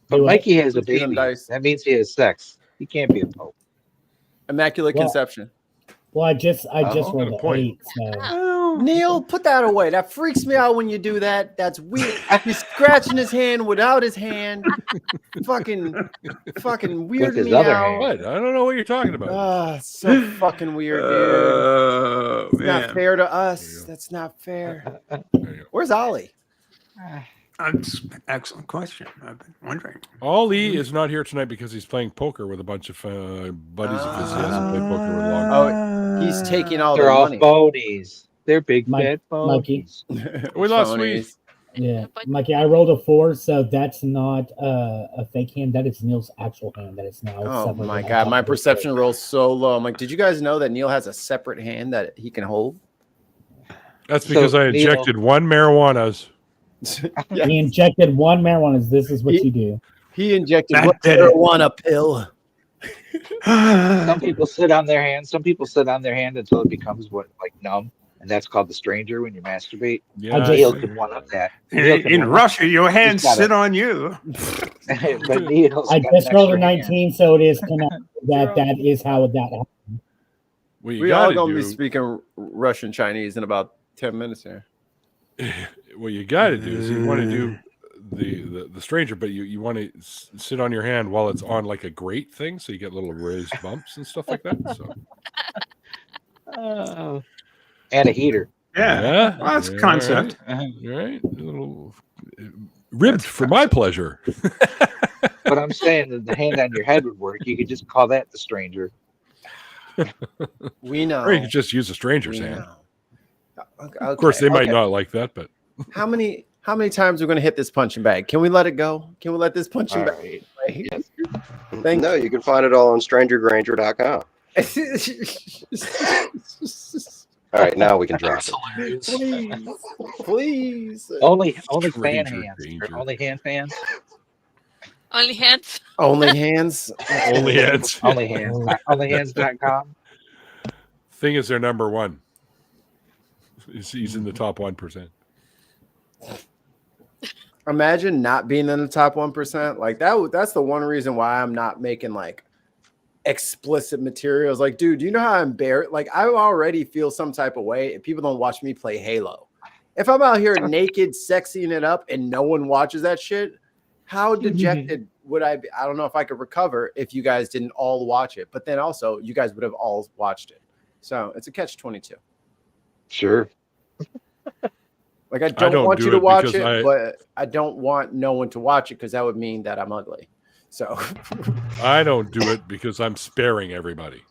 But Do it. Mikey has a Let's get him baby. dice. That means he has sex. He can't be a pope. Immaculate Well, conception. Well, I just Oh, rolled got a an point. 8, so well, Neil, put that away. That freaks me out when you do that. That's weird. He's scratching his hand without his hand. fucking weird his me other out. hand. What? I don't know what you're talking about. Ah, so fucking weird, dude. It's not man. fair to There us. you go. That's not fair. There you go. Where's Ollie? That's an excellent question. I've been wondering. Ollie is not here tonight because he's playing poker with a bunch of buddies of his. He hasn't played poker with long. Oh, he's taking all They're their all money. phonies. They're big Mike- fat Mikey. phonies. We lost Phonies. yeah. Mikey, I rolled a 4, so that's not a fake hand. That is Neil's actual hand. That is now. Oh separated my on god, top my of his perception roll's so low. I'm like, did you guys know that Neil has a separate hand that he can hold? That's So, because I Neil- injected one marijuana's. Yeah. He injected one marijuana. This is what you do. He injected That what did it. marijuana pill. Some people sit on their hand. Some people sit on their hand until it becomes like numb, and that's called the stranger when you masturbate. Yeah, I Neil can one up that. Neil In, can in one-up Russia, your hands gotta- sit on you. that. But Neil's I got just an rolled a extra hand. 19, so it is connected. That is how that happened. what you We all gotta gonna be do. speaking Russian Chinese in about 10 minutes here. What you got to do is you want to do the stranger, but you want to sit on your hand while it's on like a grate thing, so you get little raised bumps and stuff like that. So And a heater. Yeah. Well, that's a concept. All right. A little ribbed for my pleasure. But I'm saying that the hand on your head would work. You could just call that the stranger. We know. Or you could just use a stranger's We hand. know. Of course, they might okay. not like that, but How many times are we gonna hit this punching bag? Can we let it go? Can we let this punching All bag? right. Yes. Thank No, you can find it all on strangergranger.com. All right, now we can drop That's it. hilarious. Please. Only fan Stranger hands. danger. Or only hand fans. Only hands. Only hands. only heads. Only hands. Onlyhands.com. Thing is, they're number one. He's in the top 1%. Imagine not being in the top 1%. Like that's the one reason why I'm not making like explicit materials. Like, dude, do you know how embarrassed? Like, I already feel some type of way if people don't watch me play Halo. If I'm out here naked, sexying it up, and no one watches that shit, how dejected would I be? I don't know if I could recover if you guys didn't all watch it. But then also, you guys would have all watched it. So it's a catch-22. Sure. Like I don't want do you to it watch because it, but I don't want no one to watch it because that would mean that I'm ugly. So I don't do it because I'm sparing everybody.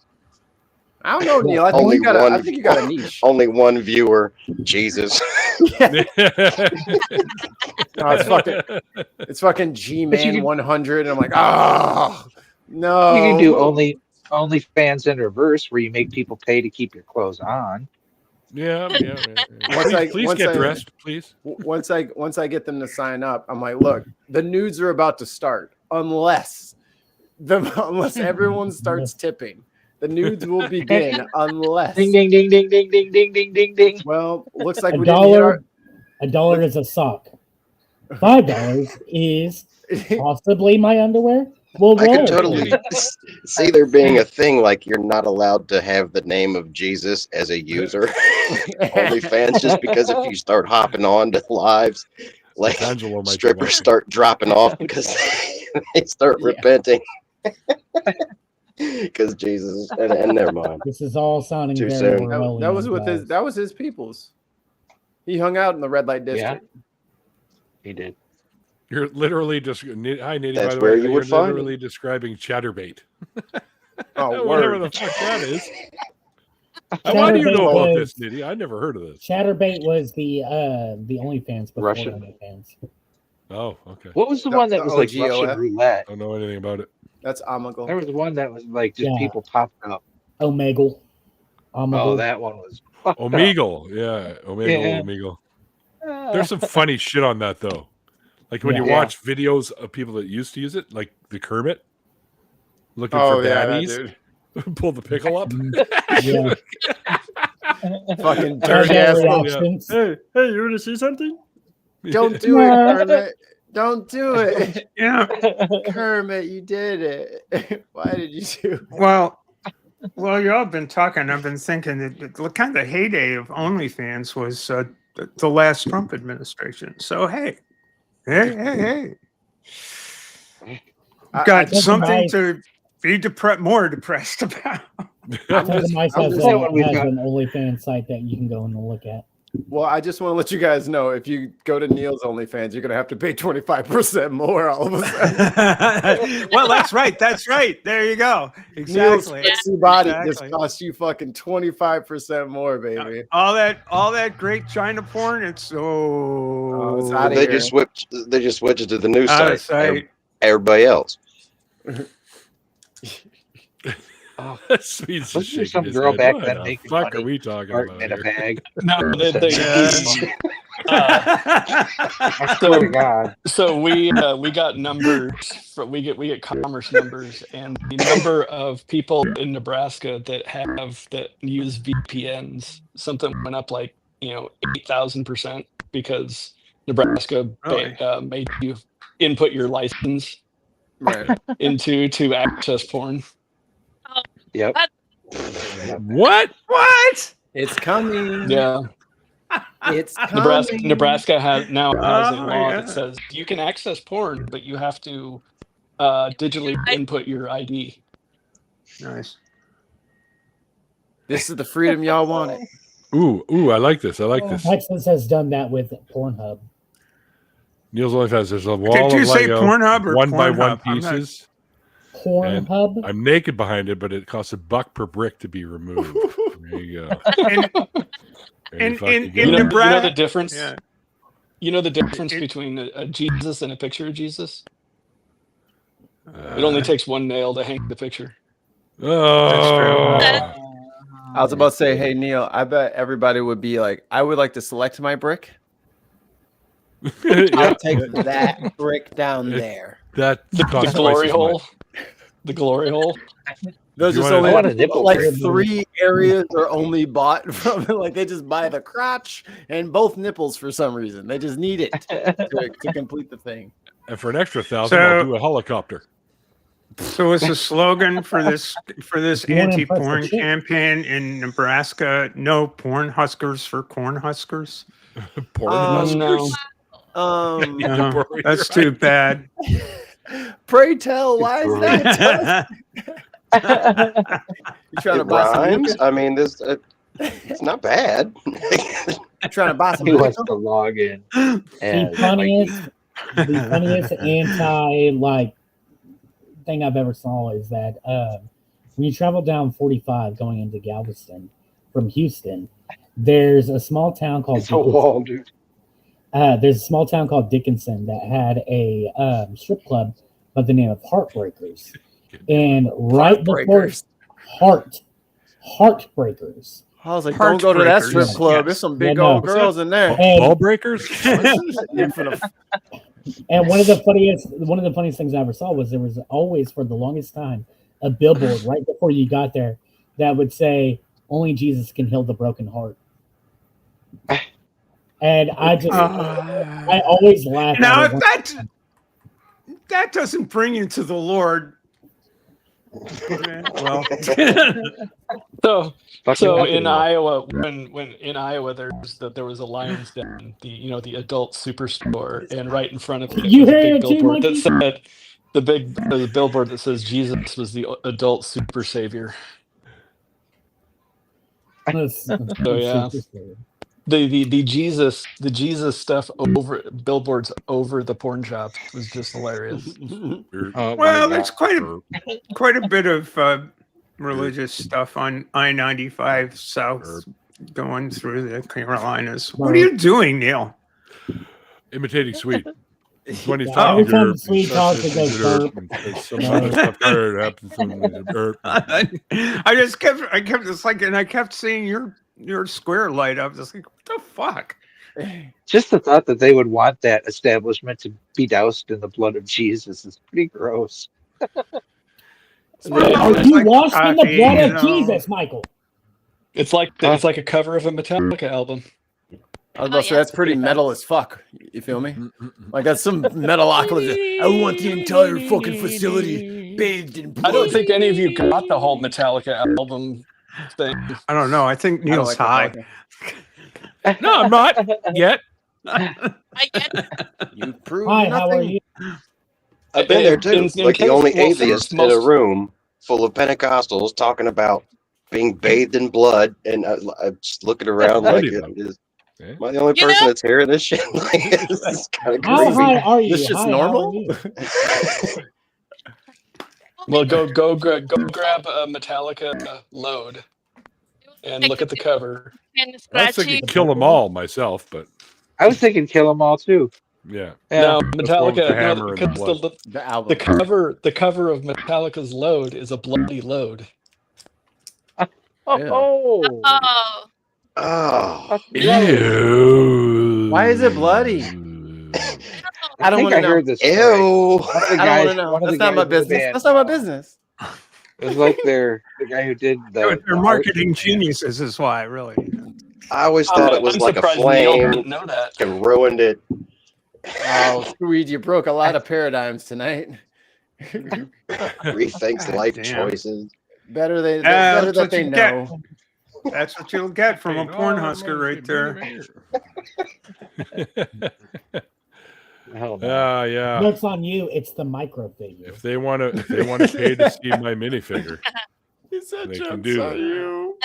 I don't know, Neil. I think you got a niche. Only one viewer. Jesus. Yeah. No, it's fucking G-Man 100, and I'm like, oh no. You can do only fans in reverse where you make people pay to keep your clothes on. Yeah. Please get dressed, please. Once I get them to sign up, I'm like, look, the nudes are about to start unless everyone starts tipping. The nudes will begin unless. Ding ding ding ding ding ding ding ding ding ding. Well, looks like $1 is a sock. $5 is possibly my underwear. Well, I could totally see there being a thing like you're not allowed to have the name of Jesus as a user. OnlyFans, just because if you start hopping on to lives, like strippers start dropping off because they start repenting. Because Jesus and never mind. This is all sounding too very soon. That was his peoples. He hung out in the red light district. Yeah, he did. You're literally just hi Nitty. That's by the where way, you you're would find literally describing chatterbait. Oh, whatever the fuck that is. Why do you know about this, Nitty? I never heard of this. Chatterbait was the OnlyFans before Russian. OnlyFans. Oh, okay. What was the one that was like OGOF? Russian roulette? I don't know anything about it. That's Omegle. There was one that was like just people popping up. Omegle. Oh, that one was Omegle. Yeah. Omegle. There's some funny shit on that though. Like when you watch videos of people that used to use it, like the Kermit looking for baddies, pull the pickle up. Yeah. Fucking dirty ass. Hey, you want to see something? Don't do it, Kermit. Don't do it. Yeah. Kermit, you did it. Why did you do it? Well, y'all been talking. I've been thinking that the kind of heyday of OnlyFans was the last Trump administration. So hey. Got something to be more depressed about. Mice has an OnlyFans site that you can go and look at. Well, I just want to let you guys know if you go to Neil's OnlyFans, you're going to have to pay 25% more all of a sudden. Well, that's right. That's right. There you go. Neil's Exactly. sexy body just costs you fucking 25% more, baby. All that great China porn. It's it's out of They here. just switch it to the new Out of site. sight. Everybody else. Sweet's Wasn't there some shaking his girl head. back What then the making fuck money are we talking art about in a here? bag? No, I swear to God. So we got numbers. We get commerce numbers, and the number of people in Nebraska that use VPNs, something went up like 8,000% because Nebraska made you input your license to access porn. Yep. What? It's coming. Yeah. It's coming. Nebraska now has a law that says you can access porn, but you have to digitally input your ID. Nice. This is the freedom y'all wanted. Ooh, I like this. I like this. Texas has done that with Pornhub. Neil's OnlyFans. There's a wall Did you of say Lego, Pornhub or 1x1 Pornhub? pieces. Pornhub. I'm naked behind it, but it costs $1 per brick to be removed. There you go. In You know Nebraska, the difference? Yeah. You know the difference between a Jesus and a picture of Jesus? It only takes one nail to hang the picture. Oh, I was about to say, hey, Neil, I bet everybody would be like, I would like to select my brick. I'll take that brick down there. That The costs glory twice as hole. much. The glory hole. Those You just wanna- only I want a nipple like brick. 3 areas are only bought from like they just buy the crotch and both nipples for some reason. They just need it to complete the thing. And for an extra $1,000, I'll do a helicopter. So it's a slogan for this You wanna anti-porn impress the chick? campaign in Nebraska. No porn huskers for corn huskers. Porn No. No, that's too bad. Pray tell, why is that? You trying to It buy some rhymes. nipples? I mean, this It's not bad. I'm trying to buy some He wants liquor. to log in. The funniest anti thing I've ever saw is that when you travel down 45 going into Galveston from Houston, there's a small town called It's a wall, dude. There's a small town called Dickinson that had a strip club by the name of Heartbreakers, and right before Heartbreakers. I was like, don't go to that strip Heartbreakers, club. yes. There's some big Yeah, no. old girls in there. Ball breakers? And one of the funniest things I ever saw was there was always, for the longest time, a billboard right before you got there that would say, "Only Jesus can heal the broken heart." And I always laugh. Now, at if it. that doesn't bring you to the Lord, well, So in Iowa, when in Iowa there was a Lions Den, the adult superstore, and right in front of it You was a hear big it too, billboard that Mikey? said the billboard that says Jesus was the adult super savior. So yeah, the Jesus stuff over billboards over the porn shop was just hilarious. well, there's quite a bit of religious stuff on I-95 south going through the Carolinas. What are you doing, Neil? Imitating Sweet. When he's Every talking time to Sweet talks, it goes burp. some other stuff happens when there's a burp. I kept just like, and I kept seeing your square light up. Just like, what the fuck? Just the thought that they would want that establishment to be doused in the blood of Jesus is pretty gross. Are you washed in the blood of Jesus, Michael? It's like a cover of a Metallica album. I was about to say that's pretty metal as fuck. You feel me? Like that's some metalocalypse. I want the entire fucking facility bathed in blood. I don't think any of you got the whole Metallica album thing. I don't know. I think Neil's high. No, I'm not yet. You prove Hi, nothing. how are you? I've been there too. In Like the case- only well, atheist most- in a room full of Pentecostals talking about being bathed in blood, and I'm just looking around like, am I the only person that's hearing this shit? Like, this is kind of How crazy. high are you? This shit's Hi, normal? how are you? Well, go grab a Metallica load and look at the cover. And I was scratchy. thinking kill them all myself, but I was thinking kill them all too. yeah. No, That's the one with Metallica. the hammer and the because blood. The album. the cover of Metallica's Load is a bloody load. Oh, Oh, Oh, Ew. Why is it bloody? I don't think wanna I know. heard this. story. ew. One of the I don't guys- want to know. one of the That's not my guys in the business. band, That's not my business. It was like the guy who did the They're art marketing band. geniuses, is why, really. I always thought it was I'm like a surprised Neil flame didn't know that. and ruined it. Oh, sweet, you broke a lot of paradigms tonight. Rethinks life Damn. choices. better that's that what they you get. know. That's what you'll get from a porn husker right there. Hell no. Yeah. Jokes on you. It's the micro figure. If they want to pay to see my minifigure, He said they can jokes do on that. you.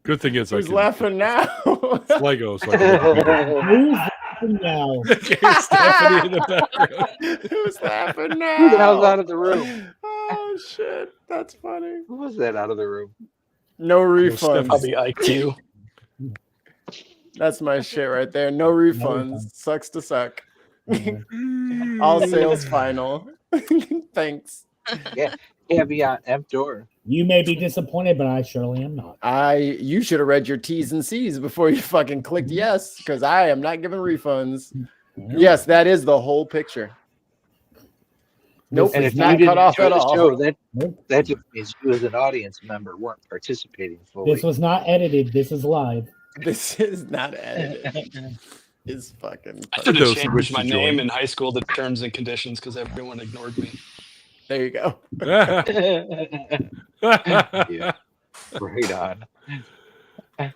Good thing is Who's laughing now? It's Lego, so I can Who's laughing now? Here's Stephanie in the background. Who's laughing now? Who the hell's out of the room? Oh shit, that's funny. Who was that out of the room? No refunds. Probably IQ. That's my shit right there. No refunds. Sucks to suck. All sales final. Thanks. Caveat emptor. You may be disappointed, but I surely am not. You should have read your T's and C's before you fucking clicked yes, because I am not giving refunds. Yes, that is the whole picture. Nope, And it's if you not didn't cut off enjoy at the all. show, that just means you as an audience member weren't participating fully. This was not edited. This is live. This is not edited. It's fucking. I should those have who wish changed my to join. name in high school to terms and conditions because everyone ignored me. There you go. Yeah. Right on. I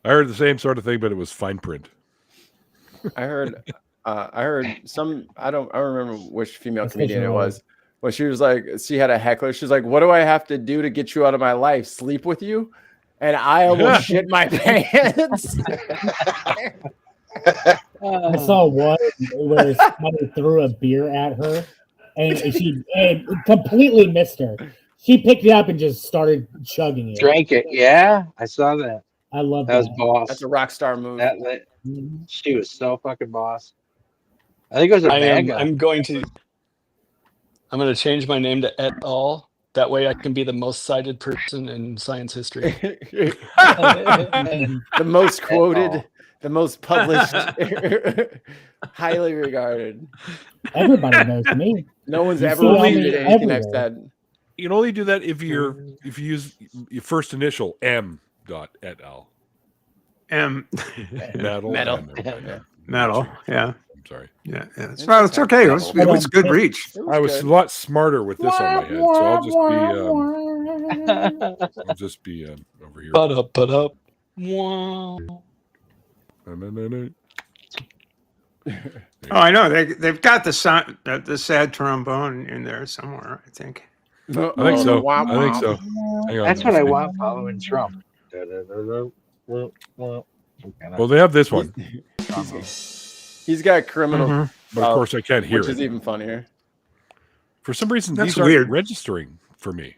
heard the same sort of thing, but it was fine print. I heard some. I don't remember which female comedian it was, Well, she was like, she had a heckler. She's like, what do I have to do to get you out of my life? Sleep with you? And I almost shit my pants. I saw one where somebody threw a beer at her, and she completely missed her. She picked it up and just started chugging it. Drank it. Yeah, I saw that. I love That was boss. That's a rock star move. She was so fucking boss. I think it was a MAGA. I'm going to change my name to et al. That way I can be the most cited person in science history. The most quoted, the most published, highly regarded. Everybody knows me. No one's You ever see repeated me anything I've everywhere. said. You can only do that if you use your first initial M. Et al. M. Metal. Metal. Yeah. I'm sorry. Yeah. Well, it's okay. It was good reach. I was a lot smarter with this on my head, so I'll just be over here. But up. Wow. Oh, I know. They've got the sad trombone in there somewhere, I think. I think so. Hang on, That's what I want following Trump. Well, they have this one. He's got criminal, but of course I can't hear which it. is even funnier. For some reason, That's these aren't weird. registering for me.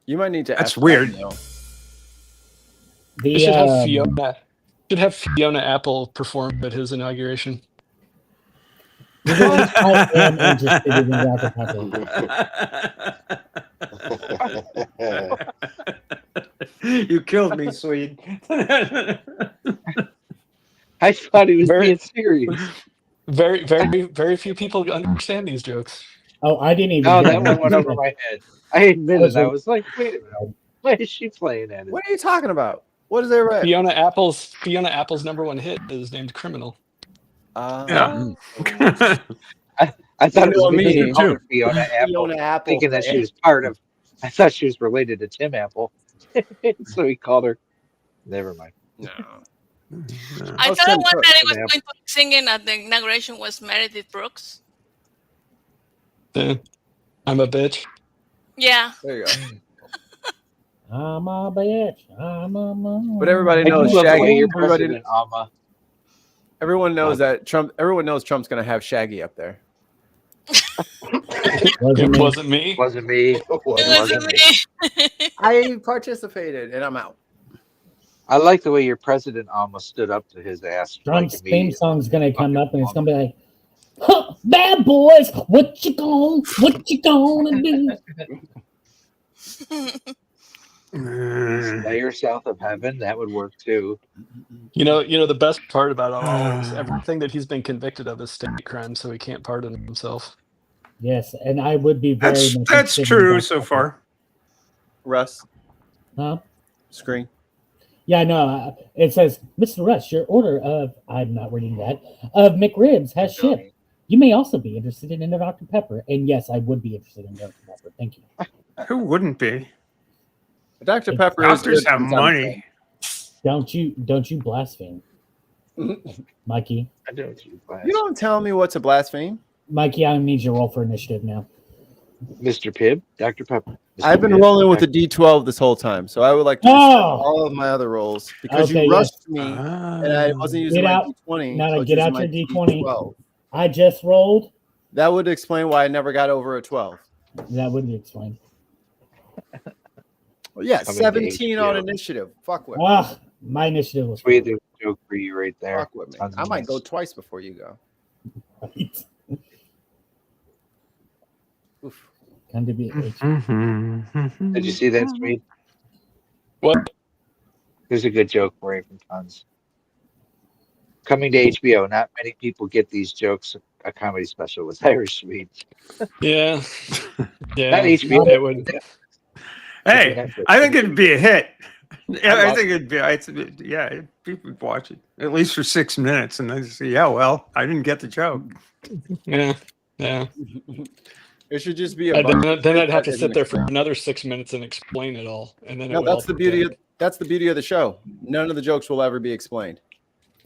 You might need to. That's ask weird. Daniel. We should have Fiona. Should have Fiona Apple perform at his inauguration. I am interested in Dr. Pepper. You killed me, Swede. I thought he was being serious. Very few people understand these jokes. Oh, I didn't even. No, that one went over my head. I admitted. I was like, wait a minute. Why is she playing at it? What are you talking about? What is there? Right? Fiona Apple's #1 hit is named "Criminal." Yeah. I thought it was me because too. of Fiona Apple, Fiona Apple, thinking that she was part of. I thought she was related to Tim Apple, so he called her. Never mind. No. I How's thought Tim the one Cook? that he was going to be singing at the inauguration was Meredith Brooks. I'm a bitch. Yeah. There you go. I'm a bitch. I'm a mom. But everybody I do knows love the way Shaggy. you're President Alma. Everyone knows that Trump. Everyone knows Trump's going to have Shaggy up there. It wasn't me. Wasn't me. It wasn't me. I participated, and I'm out. I like the way your President Alma stood up to his ass. Trump's like theme immediately. song's gonna come up and it's gonna be like, huh, "Bad boys, what you gonna do?" Slayer South of Heaven, that would work too. You know the best part about all is everything that he's been convicted of is state crime, so he can't pardon himself. Yes, and I would be very. That's much that's interested in true that. so far. Russ, Huh? screen. Yeah, no. It says, "Mr. Rush, your order of I'm not reading that of McRibs has shipped. You may also be interested in a Dr. Pepper." And yes, I would be interested in Dr. Pepper. Thank you. Who wouldn't be? Dr. Pepper is Doctors good have sometimes. money. Don't you blaspheme, Mikey? I don't you, You don't tell me what to blaspheme. Mikey, I need your roll for initiative now. Mr. Pibb, Dr. Pepper. Mr. I've been Pibb, rolling with a Dr. D12 this whole time, so I would like to Oh! all of my other rolls because Okay, you yes. rushed me and I wasn't using Get my out. D20. No, so I was get using out my your D20. D12. I just rolled. That would explain why I never got over a 12. That would explain. Well, yeah, Coming to 17 on HBO. initiative. Fuck with me. Ah, my initiative was We had a joke for you right there. Fuck with me. Tons I of might go nice. twice before you go. right. Oof. Come to be. Did you see that, Sweet? What? There's a good joke for you from Tons. Coming to HBO, not many people get these jokes. A comedy special with Irish Sweet. Yeah. Yeah. Not HBO. It would. Hey, I think it'd be a hit. Yeah, I think it'd be. Yeah, people would watch it at least for 6 minutes, and then say, "Yeah, well, I didn't get the joke." Yeah. Yeah. It should just be a And bunch then of I'd have to that sit there for isn't another 6 minutes and explain it all, and then it No, would that's all the be beauty. dead. That's the beauty of the show. None of the jokes will ever be explained,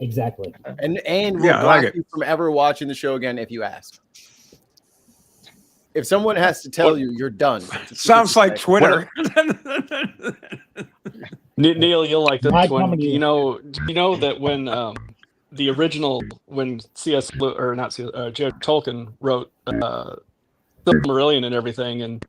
Exactly. and we'll Yeah, I like block it. you from ever watching the show again if you ask. If someone has to tell you, you're done. Sounds like Twitter. Neil, you'll like this My one. comedy. You know that when the original, when C.S. or not C.S. J.R. Tolkien wrote Silmarillion and everything, and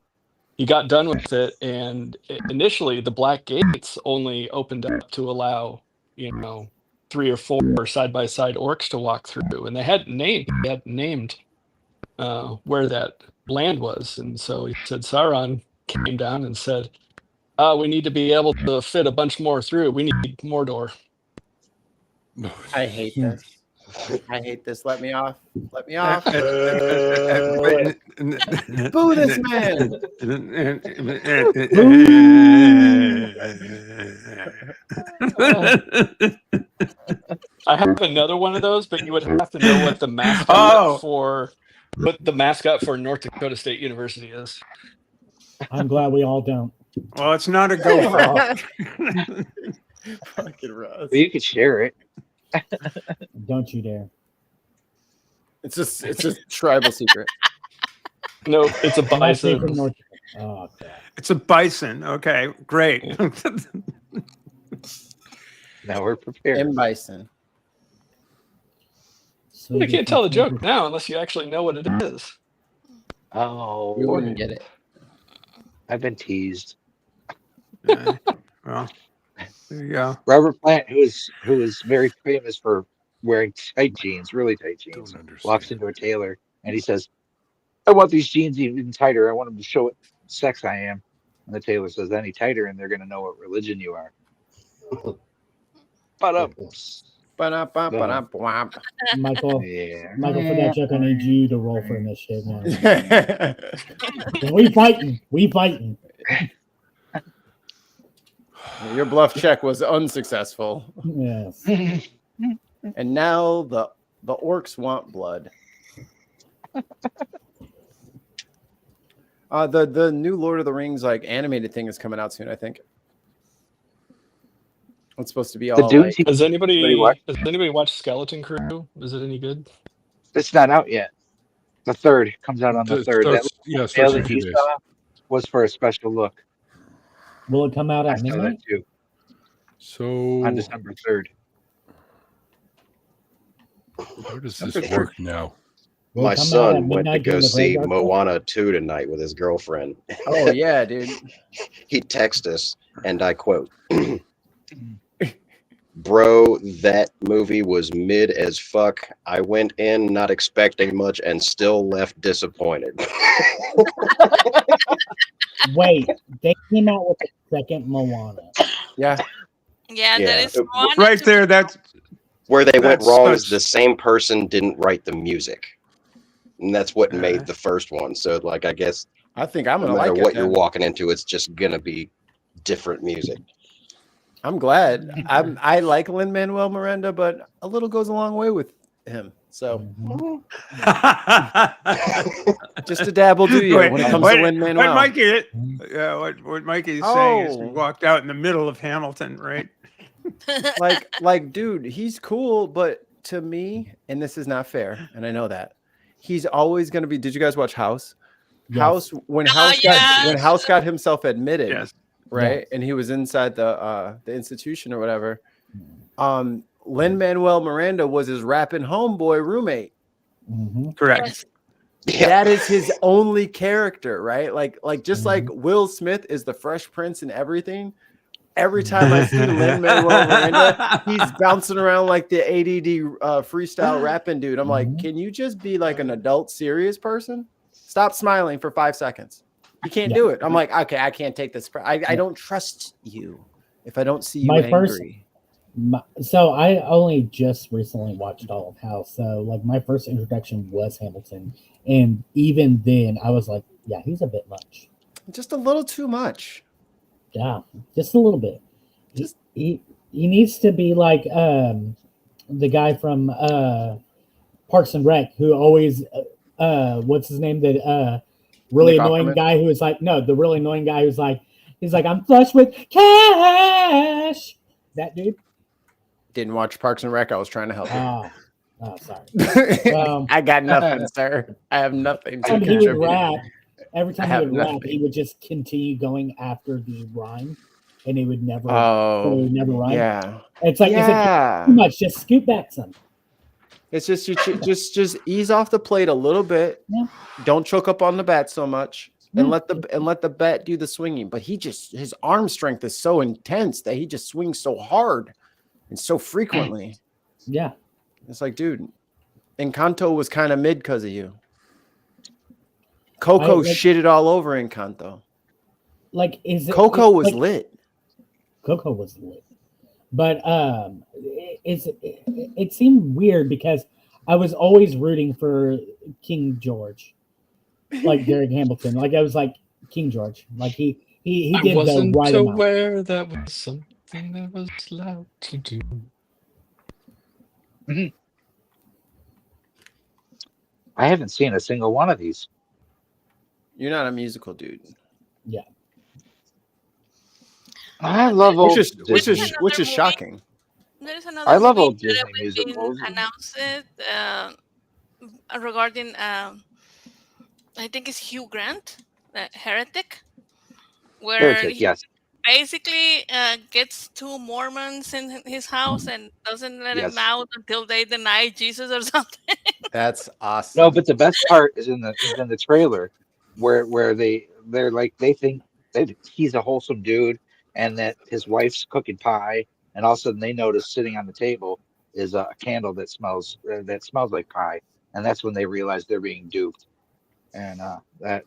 he got done with it, and initially the Black Gates only opened up to allow 3 or 4 side-by-side orcs to walk through, and they hadn't named where that land was, and so he said Sauron came down and said, we need to be able to fit a bunch more through. We need Mordor. I hate this. I hate this. Let me off. Let me off. Boo this man. I have another one of those, but you would have to know what the mascot for North Dakota State University is. I'm glad we all don't. Well, it's not a gopher. Fucking Russ. But you could share it. Don't you dare. It's just tribal secret. No, it's a My favorite bison. North- Oh, God. It's a bison. Okay, great. Now we're prepared. M bison. So You can't tell the joke now unless you actually know what it is. Oh, You wouldn't get it. I've been teased. Well, there you go. Robert Plant, who is very famous for wearing tight jeans, really tight jeans, Don't understand. walks into a tailor and he says, "I want these jeans even tighter. I want them to show what sex I am." And the tailor says, "Any tighter, and they're going to know what religion you are." But Michael, yeah. Michael, for that joke, I need you to roll for initiative now. We fighting. Your bluff check was unsuccessful. Yes. And now the orcs want blood. The new Lord of the Rings animated thing is coming out soon, I think. It's supposed to be all Dunes, Has anybody watch? watched Skeleton Crew? Is it any good? It's not out yet. The third comes out on the third. That Starts trailer in a few you days. saw was for a special look. Will it come out I at saw that midnight? too So on December 3rd. how does this work now? Will My it come out at son went to midnight go during the see graveyard shift? Moana 2 tonight with his girlfriend. Oh yeah, dude. He texted us, and I quote, "Bro, that movie was mid as fuck. I went in not expecting much and still left disappointed." Wait, they came out with the second Moana. Yeah. Yeah, Yeah. that is one Right there, that's Where they went That's wrong is such- the same person didn't write the music. And that's what made the first one. So, I guess I think I'm no gonna matter like what it. you're Then. walking into, it's just gonna be different music. I'm glad. I like Lin-Manuel Miranda, but a little goes a long way with him. So just a dab will do you when it comes to Lin-Manuel. What Mikey's saying is he walked out in the middle of Hamilton, right? like, dude, he's cool, but to me, and this is not fair, and I know that, he's always going to be. Did you guys watch House? Yes. House when House got himself admitted, Yes. right, and he was inside the institution or whatever. Lin-Manuel Miranda was his rapping homeboy roommate. Mm-hmm. Correct. Yeah. That is his only character, right? Like like Will Smith is the Fresh Prince and everything. Every time I see Lin-Manuel Miranda, he's bouncing around like the ADD freestyle rapping dude. I'm like, can you just be like an adult, serious person? Stop smiling for 5 seconds. You can't do it. I'm like, okay, I can't take this. I don't trust you if I don't see you angry. So I only just recently watched all of House. So like my first introduction was Hamilton, and even then I was like, yeah, he's a bit much. Just a little too much. Yeah, just a little bit. He needs to be like the guy from Parks and Rec who always what's his name, that really Nick annoying Offerman? guy who was like, no, the really annoying guy who's like, he's like, I'm flush with cash. That dude. Didn't watch Parks and Rec. I was trying to help you. Oh, sorry. I got nothing, sir. I have nothing to He would contribute. rap. every time have he would rap, nothing. he would just continue going after the rhyme, and it would never, never rhyme. Yeah. It's like, it's like too much. Just scoot back some. It's just just ease off the plate a little bit. Yeah. Don't choke up on the bat so much, and let the bat do the swinging. But his arm strength is so intense that he just swings so hard and so frequently. Yeah, it's like, dude, Encanto was kind of mid because of you. Coco shitted all over Encanto. Like, Coco was lit. Coco was lit. But it seemed weird because I was always rooting for King George, like Derek Hamilton. Like, I was like King George. Like he did wasn't the right aware that was something that was allowed to do. Mm-hmm. I haven't seen a single one of these. You're not a musical dude. Yeah. I love old which is shocking. There's another I love movie old Disney that has been musicals. announced regarding I think it's Hugh Grant, Heretic, where Heretic, he yes. basically gets two Mormons in his house and doesn't let him out until they deny Jesus or something. That's awesome. No, but the best part is in the trailer where they're like, they think that he's a wholesome dude and that his wife's cooking pie, and all of a sudden they notice sitting on the table is a candle that smells like pie, and that's when they realize they're being duped. And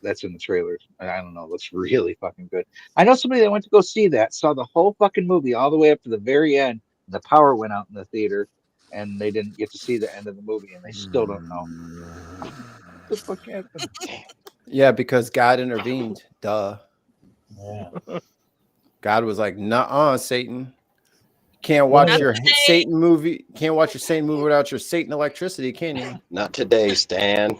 that's in the trailer. I don't know, it looks really fucking good. I know somebody that went to go see that, saw the whole fucking movie all the way up to the very end. The power went out in the theater, and they didn't get to see the end of the movie, and they still don't know. What the fuck happened? Yeah, because God intervened. Duh. Yeah. God was like, "Nuh-uh, Satan. Can't watch your Satan movie. Can't watch your Satan movie without your Satan electricity, can you?" Not today, Stan.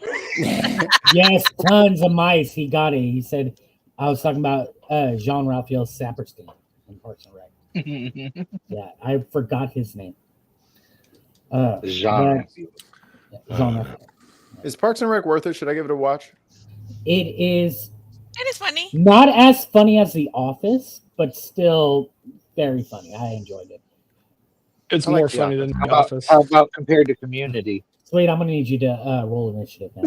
Yes, tons of mice. He got it. He said, I was talking about Jean-Raphael Saperstein in Parks and Rec. Yeah, I forgot his name. Jean. Jean-Raphael. Is Parks and Rec worth it? Should I give it a watch? It is funny. Not as funny as The Office, but still very funny. I enjoyed it. It's more funny than The Office. How about compared to Community? Sweet, I'm gonna need you to roll initiative now.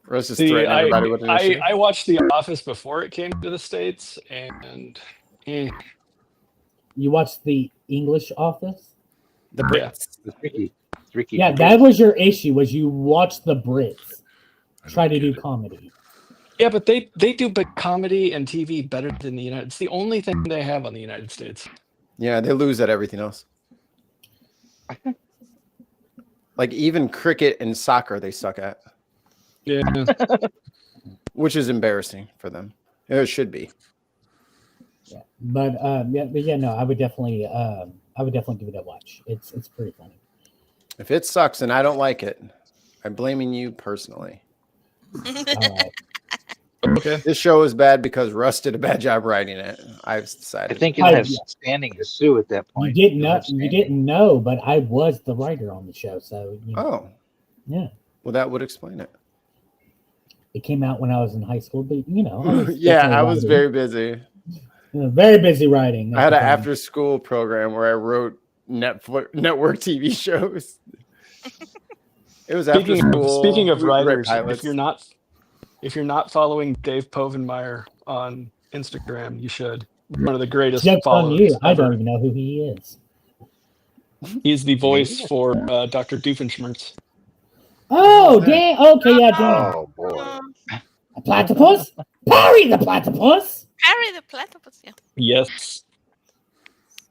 Russ is threatening everybody with initiative. I watched The Office before it came to the States, and You watched the English Office? The Brits. Tricky. Yeah, that was your issue, was you watched the Brits try to do comedy. Yeah, but they do comedy and TV better than the United. It's the only thing they have on the United States. Yeah, they lose at everything else. Like even cricket and soccer, they suck at. Yeah, which is embarrassing for them. It should be. Yeah, but no, I would definitely give it a watch. It's pretty funny. If it sucks and I don't like it, I'm blaming you personally. All right. Okay. This show is bad because Russ did a bad job writing it. I've decided. I think you have standing to sue at that point. You didn't know, but I was the writer on the show, so Oh. Yeah. Well, that would explain it. It came out when I was in high school, but I was very busy. Very busy writing. I had an after-school program where I wrote network TV shows. It was after school. Speaking of writers, if you're not following Dave Povenmire on Instagram, you should. One of the greatest followers. I don't even know who he is. He's the voice for Dr. Doofenshmirtz. Oh, damn. Okay, yeah, damn. Oh, boy. A platypus? Parry the platypus! Parry the platypus, yeah. Yes.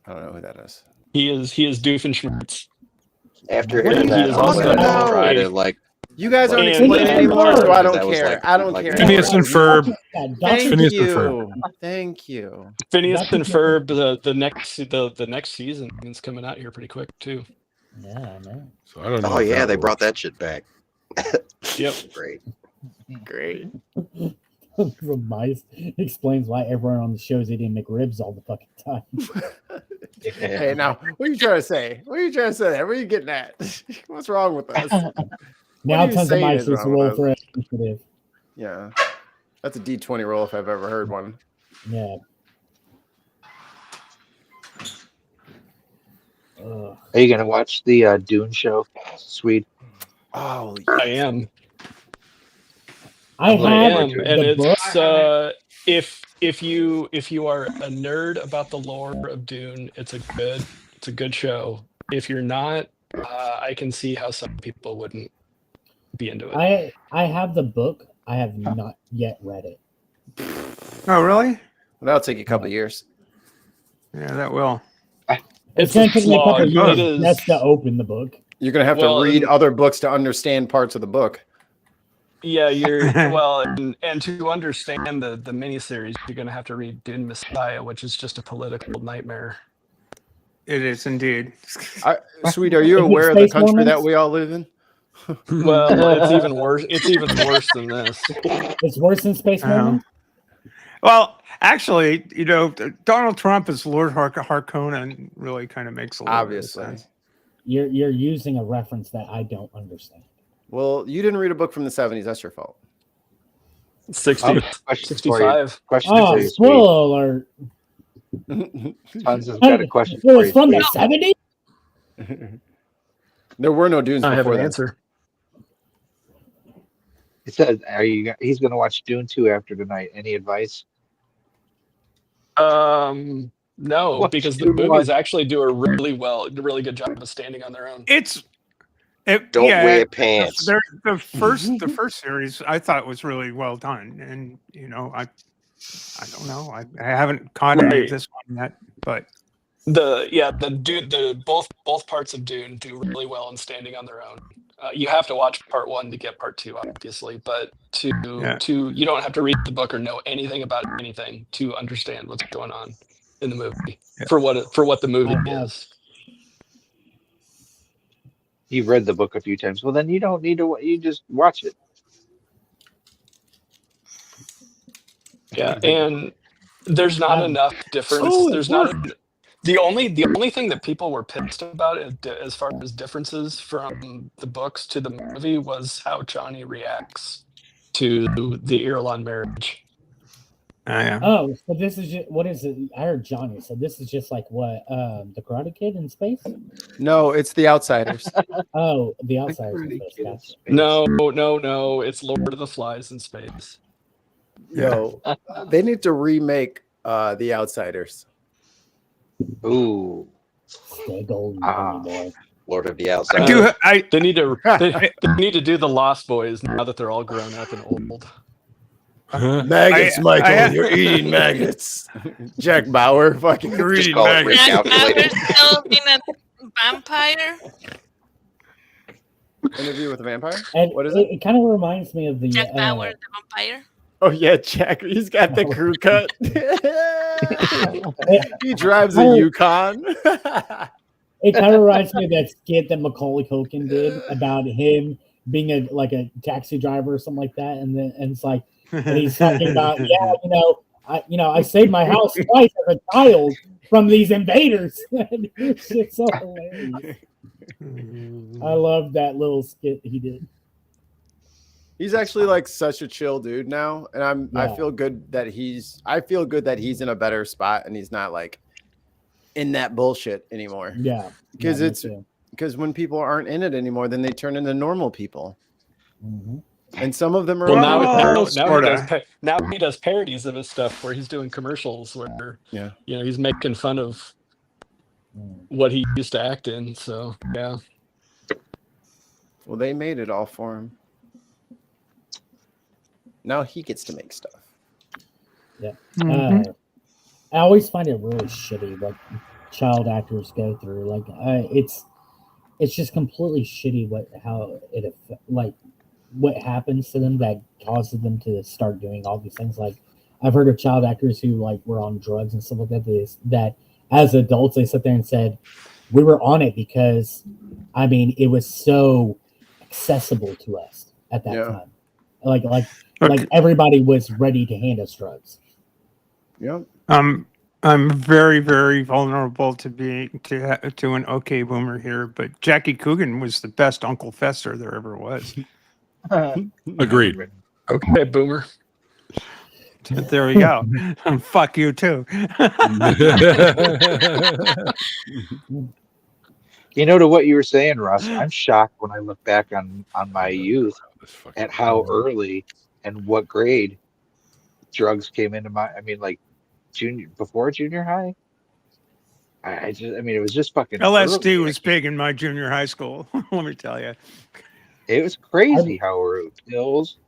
I don't know who that is. He is Doofenshmirtz. After hearing that, I was going to try to, like, you guys aren't explaining anymore, so I don't care. I don't care. Phineas and Ferb. Thank you. Phineas and Ferb. The next season is coming out here pretty quick too. Yeah, I know. So I don't know. Oh yeah, they brought that shit back. Yep. Great. Mice explains why everyone on the show is eating McRibs all the fucking time. Hey, now, what are you trying to say? What are you getting at? What's wrong with us? Now tons of mice is roll for it. appreciative. Yeah, that's a D20 roll if I've ever heard one. Yeah. Are you gonna watch the Dune show, Swede? Oh, I am. I I'm looking have forward to And the book. it's if you are a nerd about the lore of Dune, it's a good show. If you're not, I can see how some people wouldn't be into it. I have the book. I have not yet read it. Oh, really? That'll take you a couple of years. Yeah, that will. It's going to take me a couple of slog. years just to open the book. You're gonna have to read other books to understand parts of the book. Yeah, and to understand the miniseries, you're going to have to read Dune Messiah, which is just a political nightmare. It is indeed. Sweet, are you aware of the country that we all live in? Well, it's even worse. It's even worse than this. It's worse than Space Marines? Well, actually, Donald Trump as Lord Harkonnen really kind of makes a little bit of sense. You're using a reference that I don't understand. Well, you didn't read a book from the 70s. That's your fault. 65. Oh, spoiler alert. Tons has got a question. It was from the 70s? There were no Dunes I have before an that. answer. It says, he's going to watch Dune 2 after tonight. Any advice? No, What because the do you movies want? actually do a really good job of standing on their own. Don't wear pants. The first series I thought was really well done, and I don't know, I haven't caught any of this one yet, but both parts of Dune do really well in standing on their own. You have to watch part 1 to get part 2, obviously, but you don't have to read the book or know anything about anything to understand what's going on in the movie for what the movie is. You've read the book a few times. Well, then you don't need to. You just watch it. Yeah, and there's not enough difference. There's not the only thing that people were pissed about as far as differences from the books to the movie was how Johnny reacts to the Irulan marriage. Oh, so this is just, what is it? I heard Johnny. So this is just like what the Karate Kid in space? No, it's The Outsiders. Oh, The Outsiders in space. Gotcha. No, it's Lord of the Flies in space. Yo, they need to remake The Outsiders. Ooh. Stay golden, boy. Lord of the Outsiders. They need to do the Lost Boys now that they're all grown up and old. Maggots, Michael, you're eating maggots. Jack Bauer, fucking you're eating maggots. Jack Bauer still being a vampire. Interview with a Vampire? And what is it? It kind of reminds me of the Jack Bauer, the vampire. Oh yeah, Jack. He's got the crew cut. He drives a Yukon. It kind of reminds me of that skit that Macaulay Culkin did about him being a taxi driver or something like that, and it's like and he's talking about I saved my house twice as a child from these invaders. It's so hilarious. I love that little skit he did. He's actually like such a chill dude now, and I feel good that he's in a better spot and he's not like in that bullshit anymore. Yeah, because when people aren't in it anymore, then they turn into normal people. Mm-hmm. And some of them are now he does parodies of his stuff where he's doing commercials where he's making fun of what he used to act in. So yeah. Well, they made it all for him. Now he gets to make stuff. Yeah. I always find it really shitty what child actors go through. Like it's just completely shitty what happens to them that causes them to start doing all these things. Like I've heard of child actors who like were on drugs and stuff like that. That as adults they sit there and said, we were on it because it was so accessible to us at that time. Like everybody was ready to hand us drugs. Yep. I'm very, very vulnerable to an okay boomer here, but Jackie Coogan was the best Uncle Fester there ever was. Agreed. Okay, boomer. There we go. Fuck you too. You know, to what you were saying, Russ, I'm shocked when I look back on my youth at how early and what grade drugs came into my. I mean, like before junior high. I mean, it was just fucking. LSD early. was big in my junior high school. Let me tell you, it was crazy how early pills.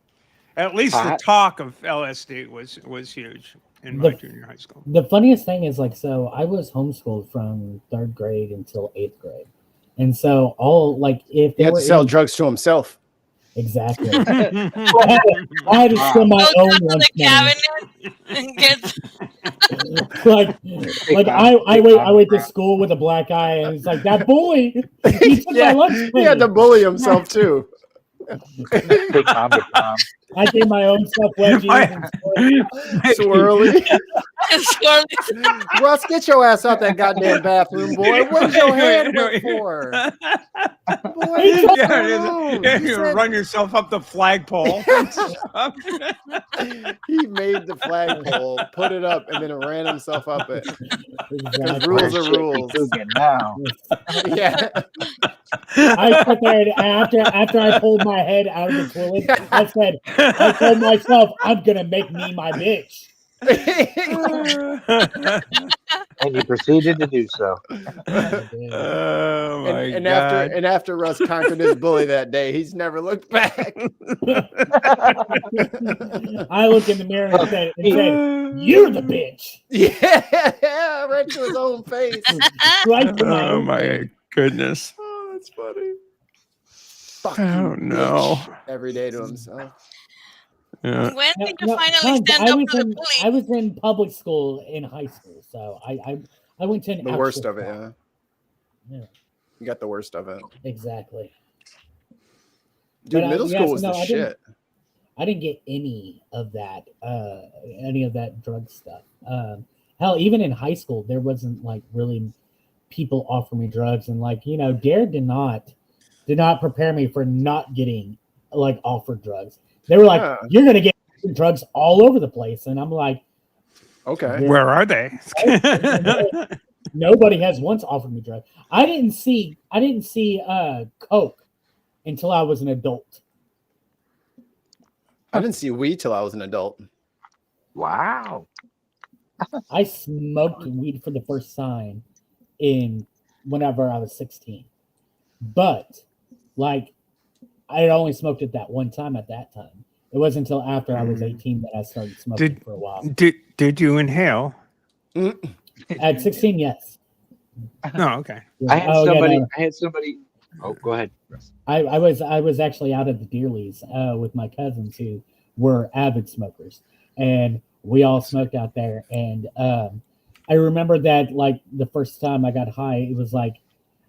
At least pot. the talk of LSD was huge in my junior high school. The funniest thing is, like, so I was homeschooled from 3rd grade until 8th grade, and so all like if he had to sell drugs to himself. Exactly. I had to steal my own lunch money. And get like I went to school with a black eye, and it's like that bully. He took my lunch money. He had to bully himself too. I gave my own stuff wedgies. Swirly. Russ, get your ass out that goddamn bathroom, boy. What is your hand wet for? Boy, you run yourself up the flagpole. He made the flagpole, put it up, and then ran himself up it. Exactly. Rules are rules. Now. Yeah. I sat there and after I pulled my head out of the toilet, I told myself, I'm gonna make me my bitch. And he proceeded to do so. Oh my and God. after Russ conquered his bully that day, he's never looked back. I looked in the mirror and said, "You're the bitch." Yeah, right to his own face. Right to my Oh own my face. goodness. Oh, that's funny. Fuck Oh you, no. bitch. Every day to himself. Yeah. When did you finally stand up to the bully? I was in public school in high school, so I went to The worst of it, yeah. You got the worst of it. Exactly. Dude, But, middle school was the shit. I didn't get any of that drug stuff. Hell, even in high school, there wasn't like really people offer me drugs, and like Dare did not prepare me for not getting like offered drugs. They were like, "You're gonna get drugs all over the place," and I'm like, "Okay, where are they?" Nobody has once offered me drugs. I didn't see coke until I was an adult. I didn't see weed till I was an adult. Wow. I smoked weed for the first time whenever I was 16. But like I had only smoked it that one time at that time. It wasn't until after I was 18 that I started smoking for a while. Did you inhale? At 16, yes. No, okay. I had somebody. Oh, go ahead. I was actually out at the Deerleys with my cousins who were avid smokers, and we all smoked out there. And I remember that like the first time I got high, it was like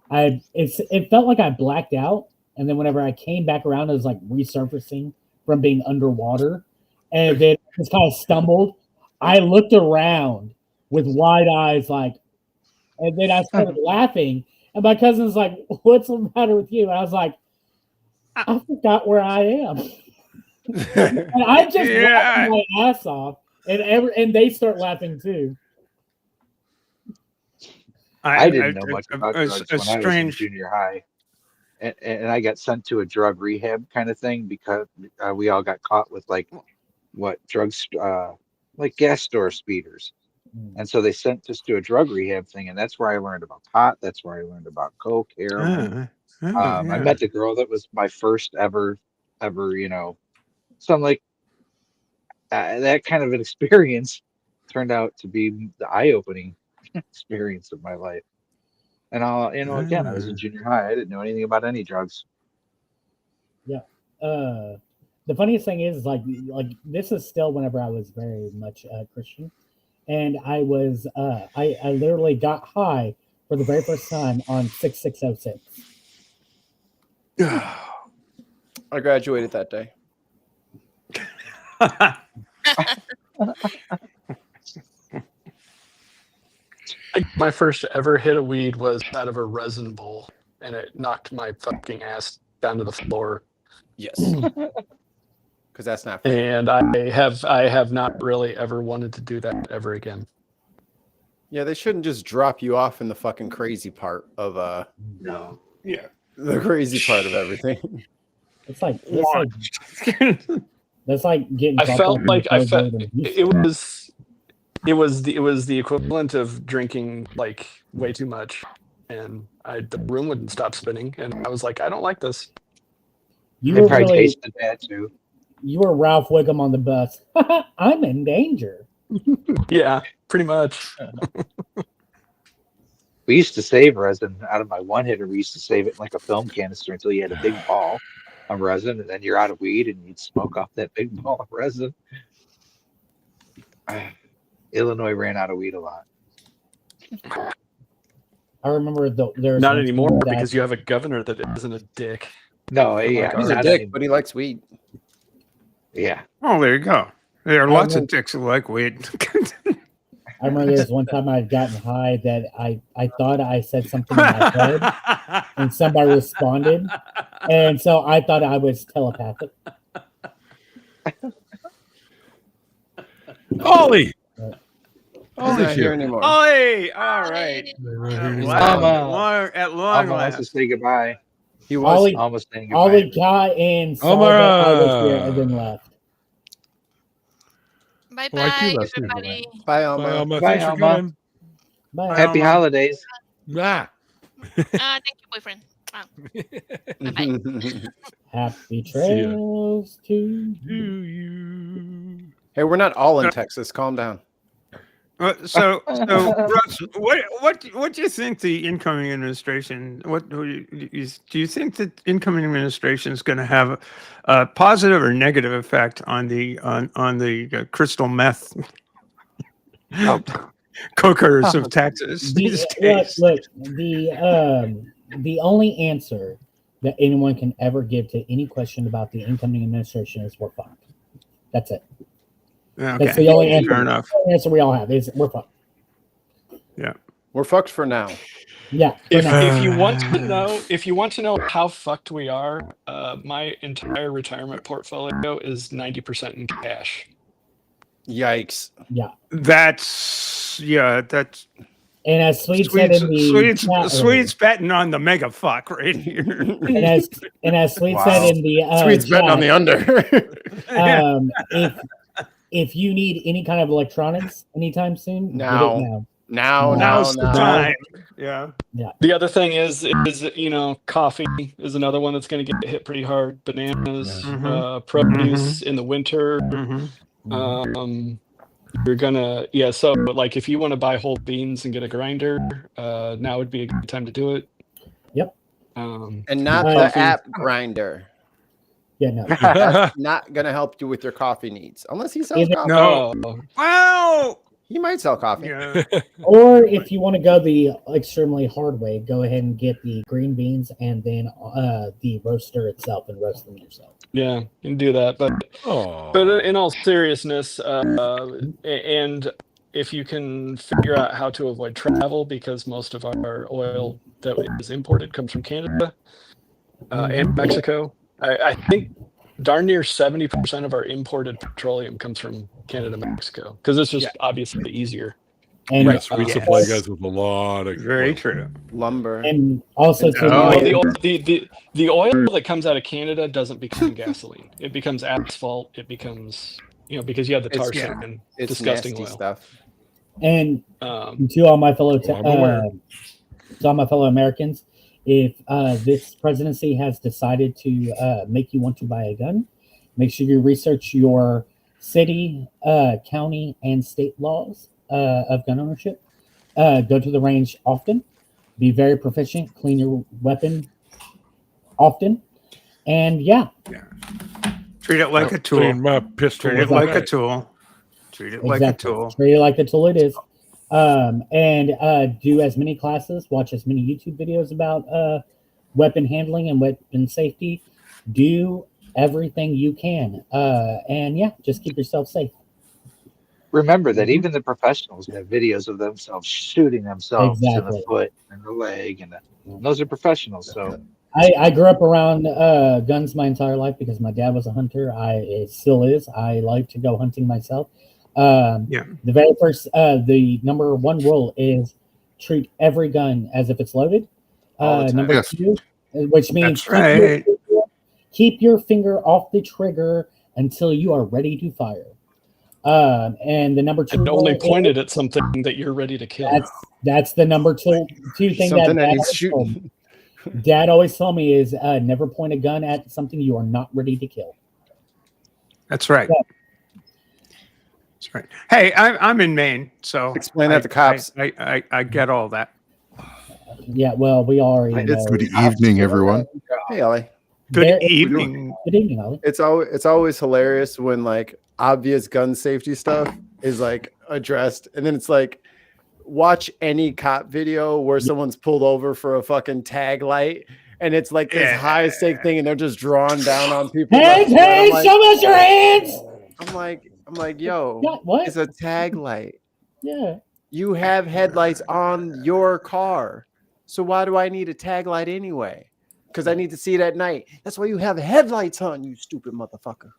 it felt like I blacked out, and then whenever I came back around, it was like resurfacing from being underwater, and then just kind of stumbled. I looked around with wide eyes, like, and then I started laughing. And my cousin's like, "What's the matter with you?" And I was like, "I forgot where I am." And I just laughed my ass off, and they start laughing too. I didn't know much about drugs when I was in junior high, and I got sent to a drug rehab kind of thing because we all got caught with like drugs, like gas store speeders. And so they sent us to a drug rehab thing, and that's where I learned about pot. That's where I learned about coke, heroin. I met the girl that was my first ever, so I'm like, that kind of an experience turned out to be the eye-opening experience of my life. And again, I was in junior high. I didn't know anything about any drugs. Yeah. The funniest thing is like this is still whenever I was very much Christian. And I was, I literally got high for the very first time on 6606. I graduated that day. My first ever hit of weed was out of a resin bowl, and it knocked my fucking ass down to the floor. Yes. Because that's not fair. And I have not really ever wanted to do that ever again. Yeah, they shouldn't just drop you off in the fucking crazy part of No. Yeah. the crazy part of everything. It's like that's like getting. I felt like Houston. it was the equivalent of drinking like way too much, and the room wouldn't stop spinning, and I was like, I don't like this. You They were probably really, tasted bad too. you were Ralph Wiggum on the bus. I'm in danger. Yeah, pretty much. We used to save resin out of my one hitter. We used to save it in like a film canister until you had a big ball of resin, and then you're out of weed, and you'd smoke off that big ball of resin. Illinois ran out of weed a lot. I remember there's Not anymore because you have a governor that isn't a dick. No, yeah, He's a not dick, anymore. but he likes weed. Yeah. Oh, there you go. There are lots of dicks who like weed. I remember there's one time I had gotten high that I thought I said something in my head and somebody responded. And so I thought I was telepathic. Ollie! He's Ollie's not here here. anymore. Oi! All right. At long Alma wants to last. say goodbye. He was. Ollie, Almost saying goodbye. Ollie got in, saw that I was here, and then left. Bye Well, I bye, do love everybody. Bye, Bye, Alma. Alma. Bye, Thanks for Alma. coming. Bye. Happy holidays. Ah. Thank you, boyfriend. Happy ya. trails to Do you? Hey, we're not all in Texas. Calm down. So Russ, what do you think the incoming administration? Do you think that incoming administration is going to have a positive or negative effect on the crystal meth cookers of Texas these days? Look, the only answer that anyone can ever give to any question about the incoming administration is we're fucked. That's it. Okay. That's the only answer. Fair enough. The only answer we all have is we're fucked. Yeah. We're fucked for now. Yeah. If you want to know how fucked we are, my entire retirement portfolio is 90% in cash. Yikes. Yeah. That's And as Sweet said in the chat Sweet's betting on the mega fuck right here. and as Sweet Wow. said in the Sweet's betting on the under. if you need any kind of electronics anytime soon, get it now. Now's the time. Yeah. The other thing is coffee is another one that's going to get hit pretty hard. Bananas, produce in the winter. You're gonna so like if you want to buy whole beans and get a grinder, now would be a good time to do it. Yep. And not the app grinder. Yeah, no. That's not gonna help you with your coffee needs unless he sells coffee. No. Well, he might sell coffee. Yeah. Or if you want to go the extremely hard way, go ahead and get the green beans and then the roaster itself and roast them yourself. Yeah, you can do that, but in all seriousness, and if you can figure out how to avoid travel, because most of our oil that is imported comes from Canada and Mexico. I think darn near 70% of our imported petroleum comes from Canada and Mexico because it's just obviously easier. And Yes, we supply you guys with a lot of very true. Lumber. And also the oil that comes out of Canada doesn't become gasoline. It becomes asphalt. It becomes because you have the tar sand. It's disgusting nasty oil stuff. And to all my fellow Americans, if this presidency has decided to make you want to buy a gun, make sure you research your city, county, and state laws of gun ownership. Go to the range often. Be very proficient. Clean your weapon often. And treat it like a tool. Clean my pistol. Treat it like a tool. Treat it like a tool. Treat it like the tool it is. And do as many classes, watch as many YouTube videos about weapon handling and weapon safety. Do everything you can. And just keep yourself safe. Remember that even the professionals have videos of themselves shooting themselves in the Exactly. foot and the leg, and those are professionals. So I grew up around guns my entire life because my dad was a hunter. It still is. I like to go hunting myself. The very first, the number one rule is treat every gun as if it's loaded. Number two, which means keep your finger off the trigger until you are ready to fire. And the number two, and only pointed at something that you're ready to kill. That's the number two thing that Dad always told me is never point a gun at something you are not ready to kill. That's right. That's right. Hey, I'm in Maine, so explain that to cops. I get all that. Yeah, well, we already know. Good evening, everyone. Hey, Ollie. Good evening. Good evening, Ollie. It's always hilarious when like obvious gun safety stuff is like addressed, and then it's like, watch any cop video where someone's pulled over for a fucking tag light, and it's like this high stake thing, and they're just drawn down on people. Hands, like, show us your hands. I'm like, yo, what? It's a tag light. Yeah. You have headlights on your car, so why do I need a tag light anyway? Because I need to see it at night. That's why you have headlights on, you stupid motherfucker.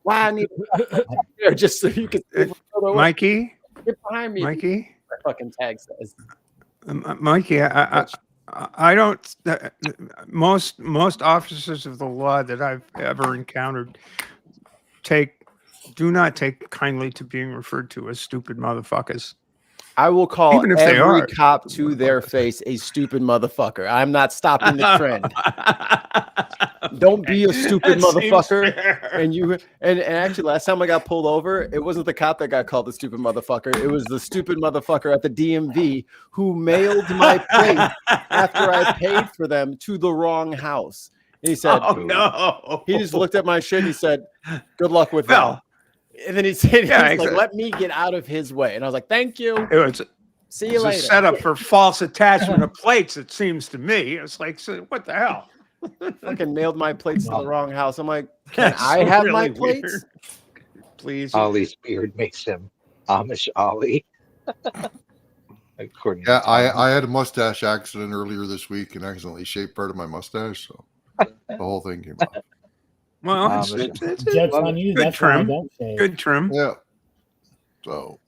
Why I need there just so you can see Mikey? Get behind me. Mikey? That fucking tag says. Mikey, I don't. Most officers of the law that I've ever encountered do not take kindly to being referred to as stupid motherfuckers. I will call even if every they are cop to their face a stupid motherfucker. I'm not stopping the trend. Don't be a stupid motherfucker. And actually, last time I got pulled over, it wasn't the cop that got called the stupid motherfucker. It was the stupid motherfucker at the DMV who mailed my plates after I paid for them to the wrong house. And he said, "Oh no!" He just looked at my shit. He said, "Good luck with that." And then he said, like, "Let me get out of his way." And I was like, "Thank you." It was See you later. A setup for false attachment of plates. It seems to me. It's like, so what the hell? Fucking mailed my plates to the wrong house. I'm like, can I have my plates? Please. Ollie's beard makes him Amish Ollie. Yeah, I had a mustache accident earlier this week and accidentally shaved part of my mustache, so the whole thing came off. Well, it's joke's on you. Good That's trim. why I don't shave. Good trim. Yeah. So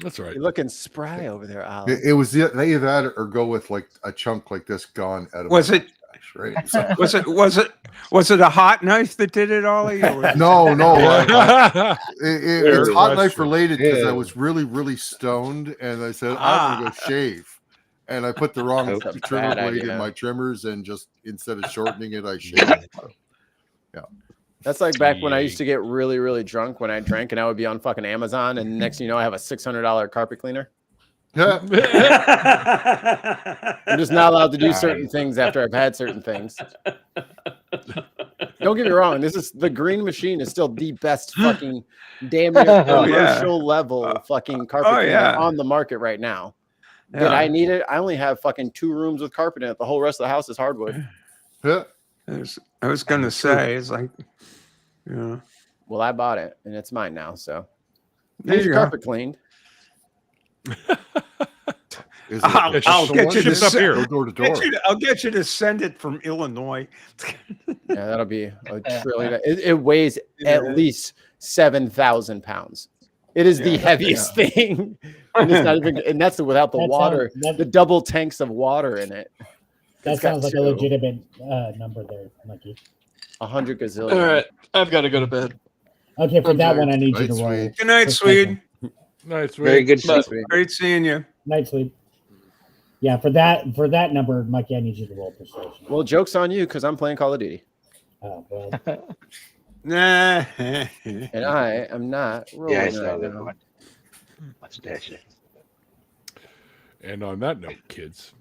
that's right. You're looking spry over there, Ollie. It was either that or go with like a chunk like this gone out of was my it mustache, right? So, was it a hot knife that did it, Ollie? No. It's hot knife related because I was really stoned and I said I'm gonna go shave. And I put the wrong trimmer blade in my trimmers and just instead of shortening it, I shaved. Yeah. That's like back when I used to get really drunk when I drank and I would be on fucking Amazon and next thing you know I have a $600 carpet cleaner. Yeah. I'm just not allowed to do certain things after I've had certain things. Don't get me wrong, the green machine is still the best fucking damn near commercial level fucking carpet cleaner on the market right now. Yeah. Did I need it? I only have fucking 2 rooms with carpet in it. The whole rest of the house is hardwood. Yeah. I was gonna say, it's like, yeah. Well, I bought it and it's mine now, so There you go. carpet cleaned. I'll get you to up here. Door to door. I'll get you to send it from Illinois. Yeah, that'll be a trillion. It weighs at least 7,000 pounds. It is the heaviest thing, and it's not even. And that's without the water, the double tanks of water in it. That sounds like a legitimate number there, Mikey. 100 gazillion. All right, I've got to go to bed. Okay, for that one, I need you to roll. Good night, Swede. Night, Swede. Very good. Great seeing you. Night, Swede. Yeah, for that number, Mikey, I need you to roll persuasion. Well, joke's on you because I'm playing Call of Duty. Oh, well. Nah. And I am not rolling. Yeah, I saw right that now. one. Mustache. And on that note, kids,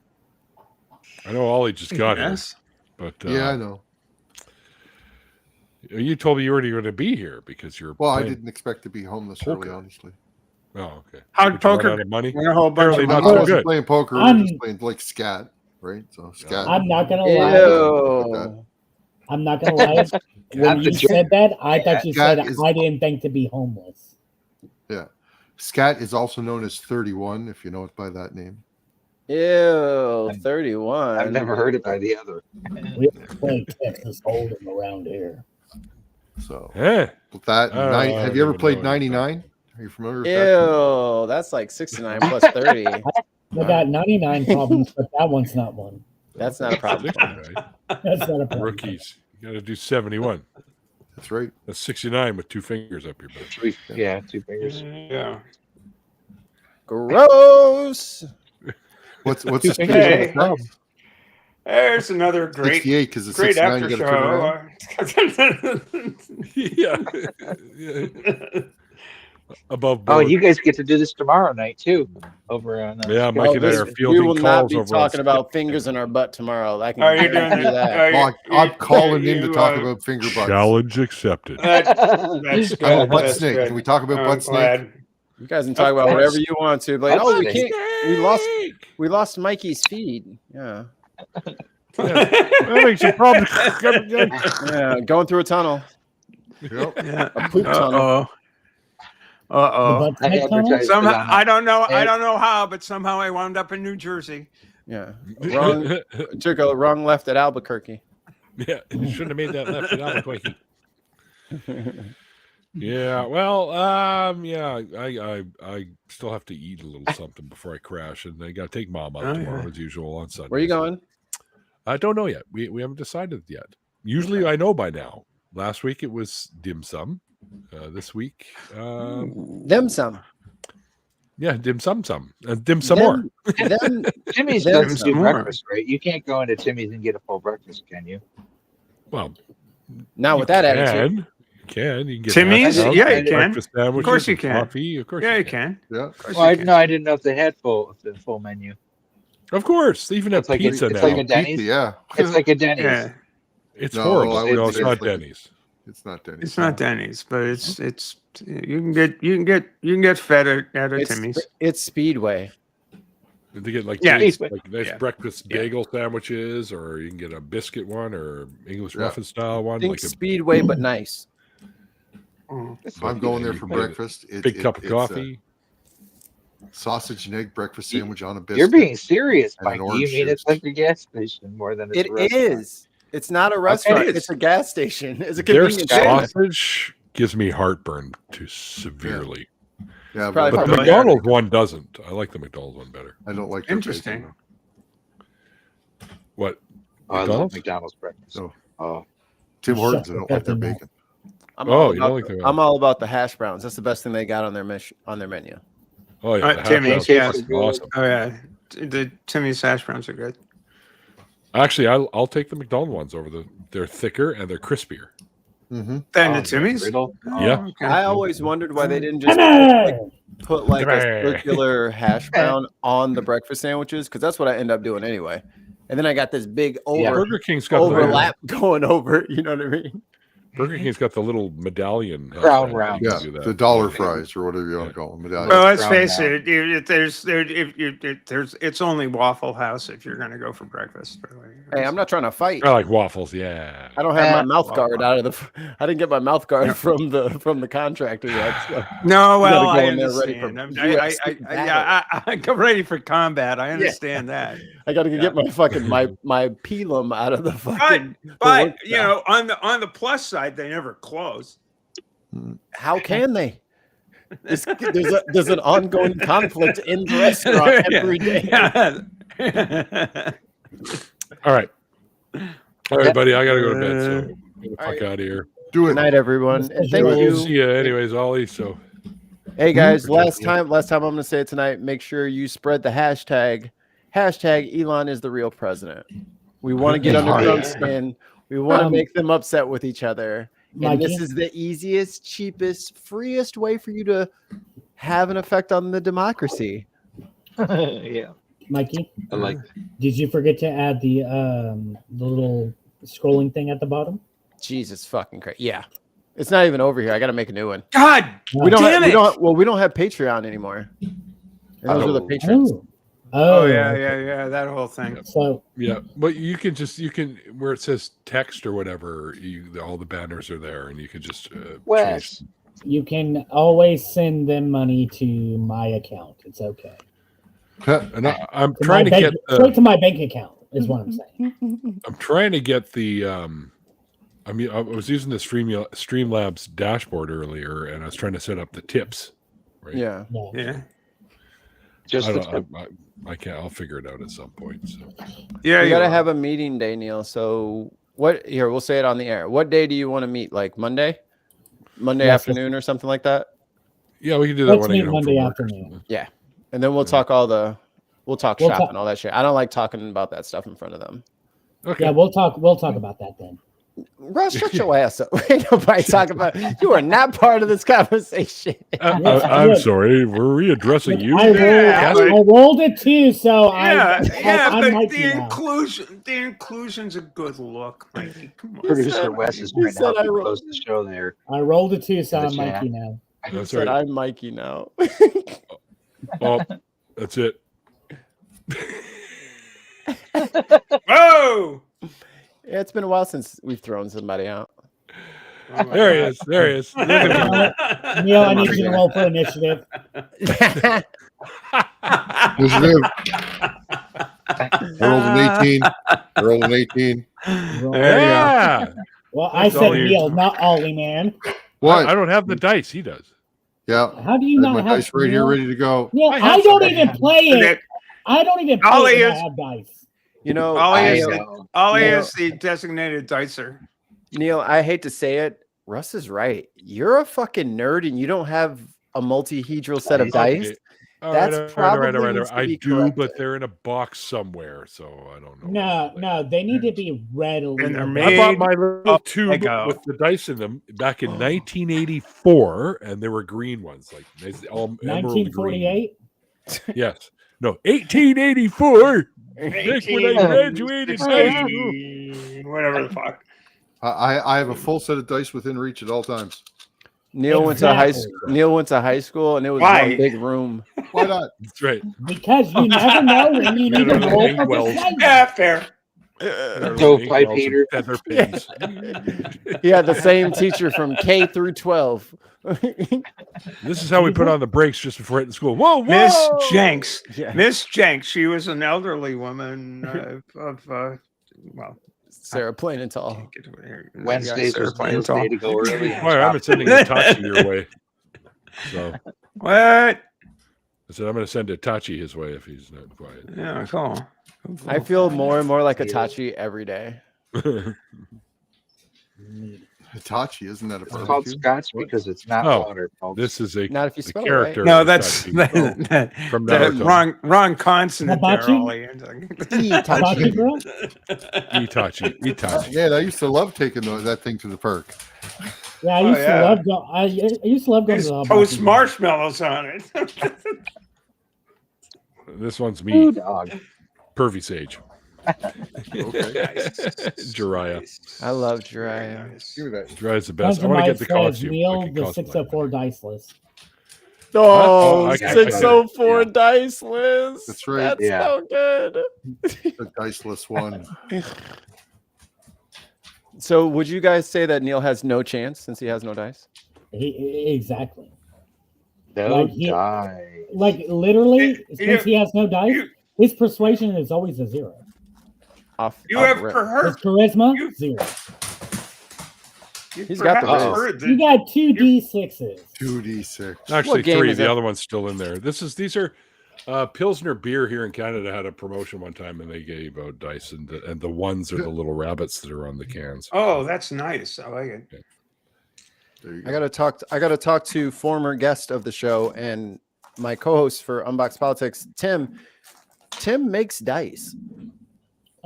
I know Ollie just got here, but yeah, I know. You told me you were already going to be here because you're. Well, I didn't expect to be home this early, honestly. Oh, okay. How'd poker? Out of money? A whole bunch Apparently of not I so wasn't good. playing poker. I was just playing like scat, right? So scat. I'm not gonna lie. Ew. I'm not gonna lie. When you said that, I thought you said I didn't think to be homeless. Yeah, scat is also known as 31, if you know it by that name. Ew, 31. I've never heard it by the other. We play Texas Hold'em around here. So Yeah. with that, have you ever played 99? Are you familiar with that? Ew, that's like 69 plus 30. I got 99 problems, but that one's not one. That's not a problem. That's not a problem. Rookies. You got to do 71. That's right. That's 69 with 2 fingers up your butt. Yeah, 2 fingers. Yeah. Gross. What's the Hey, there's another great 68 because it's great 69. after You got to turn around. Yeah. Above Oh, board. you guys get to do this tomorrow night too, over on. Yeah, Mike and I are we fielding will not calls be over talking on about fingers in our butt tomorrow. I can Are you doing guarantee that? that. I'm calling in to talk about finger butts. Challenge accepted. That's I'm a good. butt That's snake. good. Can we talk about I'm butt snake? glad. You guys can talk about whatever you want to. But like, Butt oh, we snake. can't. We lost Mikey's feed. Yeah. Having some problems. Yeah, going through a tunnel. Yep. Yeah. A poop tunnel. Uh-oh. The butt snake tunnel? advertised Somehow, it on- I don't know how, but somehow I wound up in New Jersey. Yeah. Took a wrong left at Albuquerque. Yeah, you shouldn't have made that left at Albuquerque. Yeah, well, yeah, I still have to eat a little something before I crash, and I got to take Mom out tomorrow as usual on Sunday. Where are you going? I don't know yet. We haven't decided yet. Usually, I know by now. Last week it was dim sum. This week, Them some. yeah, dim sum, dim some more. Timmy's Them doesn't some do more. breakfast, right? You can't go into Timmy's and get a full breakfast, can you? Well, Now with that attitude. you can get Timmy's? hash browns, Yeah, you can. breakfast sandwiches, Of course you and can. Coffee, of course, Yeah, you can. Yeah. Of course Well, you can. I didn't know if they had the full menu. Of course, they even have It's like pizza it's now. like a Denny's. Yeah. It's like a Denny's. Yeah. It's No, horrible. I wouldn't No, it's say not it's like- Denny's. It's not Denny's. It's not Denny's, but it's you can get fed at a Timmy's. It's Speedway. They get like Yeah. nice Yeah. breakfast Yeah. bagel sandwiches, or you can get a biscuit one or English Yeah. muffin style one. Think Like a Speedway, but nice. If I'm going there for breakfast, big cup of it's coffee. a sausage and egg breakfast sandwich on a biscuit. You're being serious, And an Mike. You orange mean it's juice. like a gas station more than it's It a restaurant. is. It's not a restaurant. is. It's a gas station. It's a Their convenience store. sausage gives me heartburn too severely. Yeah, Probably But from the McDonald's one doesn't. I like the McDonald's one better. I don't like their Interesting. bacon. What? Oh, I love McDonald's? McDonald's breakfast. Oh. Oh, Tim Hortons, I don't like their bacon. I'm Oh, all you don't about like the- I'm all about the hash browns. That's the best thing they got on their menu. Oh yeah, the hash Timmy's, browns yeah. are awesome. Oh yeah, the Timmy's hash browns are good. Actually, I'll take the McDonald's ones over they're thicker and they're crispier. Mm-hmm. Then oh, the Timmy's. Riddle. Oh, Yeah. okay. I always wondered why they didn't just Timmy! put like a Timmy. circular hash brown on the breakfast sandwiches, because that's what I end up doing anyway. And then I got this big Burger King's got overlap going over. You know what I mean? Burger King's got the little medallion. hash Crown brown. round. You Yeah, can do that. the dollar fries or whatever you want to call them. Medallions. Well, let's Brown face now. it. It's only Waffle House if you're going to go for breakfast. Really. Hey, I'm not trying to fight. I like waffles. Yeah. I don't have my mouth well, guard out of the. I didn't get my mouth guard from the contractor yet. So. No, well, gotta I go in there ready for understand. I go ready for combat. I understand that. I got to get my fucking my pelum out of the fucking. But work you know, on the plus side, they never close. How can they? There's an ongoing conflict in the restaurant every day. Yeah. All right. All right, buddy. I gotta go to bed. So get the fuck right. out of here. Do it. Good night, everyone, and thank We'll you. see you anyways, Ollie. So Hey guys, last time I'm going to say it tonight. Make sure you spread the hashtag. Hashtag Elon is the real president. We want to get under Trump's skin. We want to make them upset with each other. And this is the easiest, cheapest, freest way for you to have an effect on the democracy. Yeah, Mikey, I like. did you forget to add the little scrolling thing at the bottom? Jesus fucking Christ. Yeah. It's not even over here. I got to make a new one. God, We don't damn have, it. we don't have Patreon anymore. And those are the Oh. patrons. Oh yeah, that whole thing. So yeah, but you can where it says text or whatever, all the banners are there, and you can just Wes. you can always send them money to my account. It's okay. And I'm To trying to my get straight to my bank account is what I'm saying. I'm trying to get the I mean, I was using the Streamlabs dashboard earlier, and I was trying to set up the tips. Right? Yeah. Just I can't. I'll figure it out at some point. So. Yeah, you gotta have a meeting day, Neil. So what? Here, we'll say it on the air. What day do you want to meet? Like Monday afternoon or something like that. Yeah, we can do that when I get home Monday from work. afternoon. Yeah, and then we'll talk shop and all that shit. I don't like talking about that stuff in front of them. Okay. Yeah, we'll talk about that then. Russ, shut your ass up. Ain't nobody talking about you are not part of this conversation. I'm sorry. Were we addressing you? I rolled a 2, so I'm but Mikey the now. inclusion's a good look, Mikey. Come on. Producer Wes is trying to help you close the show there. I rolled a 2, so I'm Mikey now. I said I'm Mikey now. Oh, that's it. Whoa! Yeah, it's been a while since we've thrown somebody out. There he is. There he is. Neil, I need you to roll for initiative. I rolled an 18. I rolled an 18. Yeah. Well, I said Neil, not Ollie, man. What? I don't have the dice. He does. Yeah. How do you not my have dice right here ready to go? Neil, I don't even play it. I don't even play it. I have dice. You know, Ollie is the designated dicer. Neil, I hate to say it. Russ is right. You're a fucking nerd and you don't have a multi-hedral set of dice. That's probably I do, but they're in a box somewhere, so I don't know. No, they need to be readily. And they're I bought made my little tube with the dice in them back in 1984, and they were green ones, like all 1948. Yes, no, 1884. Back when I graduated high school. Whatever the fuck. I have a full set of dice within reach at all times. Neil went to high school, and it was one big room. Why not? That's right. Because you never know when you need to roll for the dice. Yeah, fair. Stovepipe heater. Feather pins. He had the same teacher from K through 12. This is how we put on the brakes just before hitting school. Whoa, whoa! Miss Jenks. Yeah. Miss Jenks. She was an elderly woman Sarah Plain and Tall. Wednesdays was Neil's day to go early. Boy, I'm sending Itachi your way. So what? I said I'm going to send Itachi his way if he's not quiet. Yeah, cool. I feel more and more like Itachi every day. Hitachi, isn't that a It's called Scotch because it's not water. Folks. This is not if you spell character. It right. No, that's from Naruto. wrong consonant there, Ollie. Itachi. Yeah, I used to love taking that thing to the perk. Yeah, I used to love going to the post marshmallows on it. This one's me. Dog. Pervy Sage. Jiraiya. I love Jiraiya. Jiraiya's the best. I want to get the costume. Neil, the 604 dice list. Oh, 604 dice list. That's right. That's so good. The diceless one. So would you guys say that Neil has no chance since he has no dice? Exactly. No dice. Like literally, since he has no dice, his persuasion is always a 0. His charisma 0. He's got the You got 2d6s. 2d6. Actually, 3. The other one's still in there. These are Pilsner beer here in Canada had a promotion one time, and they gave out dice, and the ones are the little rabbits that are on the cans. Oh, that's nice. I like it. Okay. I gotta talk to former guest of the show and my co-host for Unbox Politics, Tim. Tim makes dice.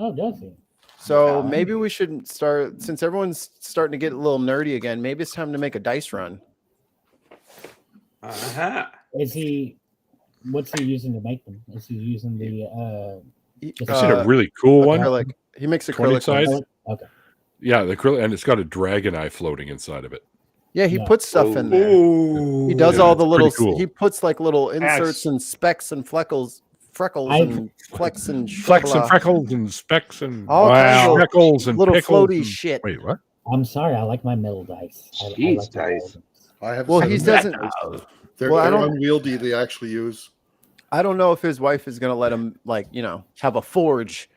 Oh, does he? So maybe we should start, since everyone's starting to get a little nerdy again, maybe it's time to make a dice run. Uh-huh. What's he using to make them? Is he using the I've seen a really cool one. Acrylic. He makes acrylic size. Okay. Yeah, the acrylic, and it's got a dragon eye floating inside of it. Yeah, he puts stuff in there. Ooh. He does all the little. Cool. He puts like little inserts and specks and freckles and flecks and freckles and specks and freckles and little pickles floaty and, shit. Wait, what? I'm sorry, I like my middle dice. Dice. I have. Well, he doesn't. They're unwieldy. They actually use. I don't know if his wife is gonna let him, like, have a forge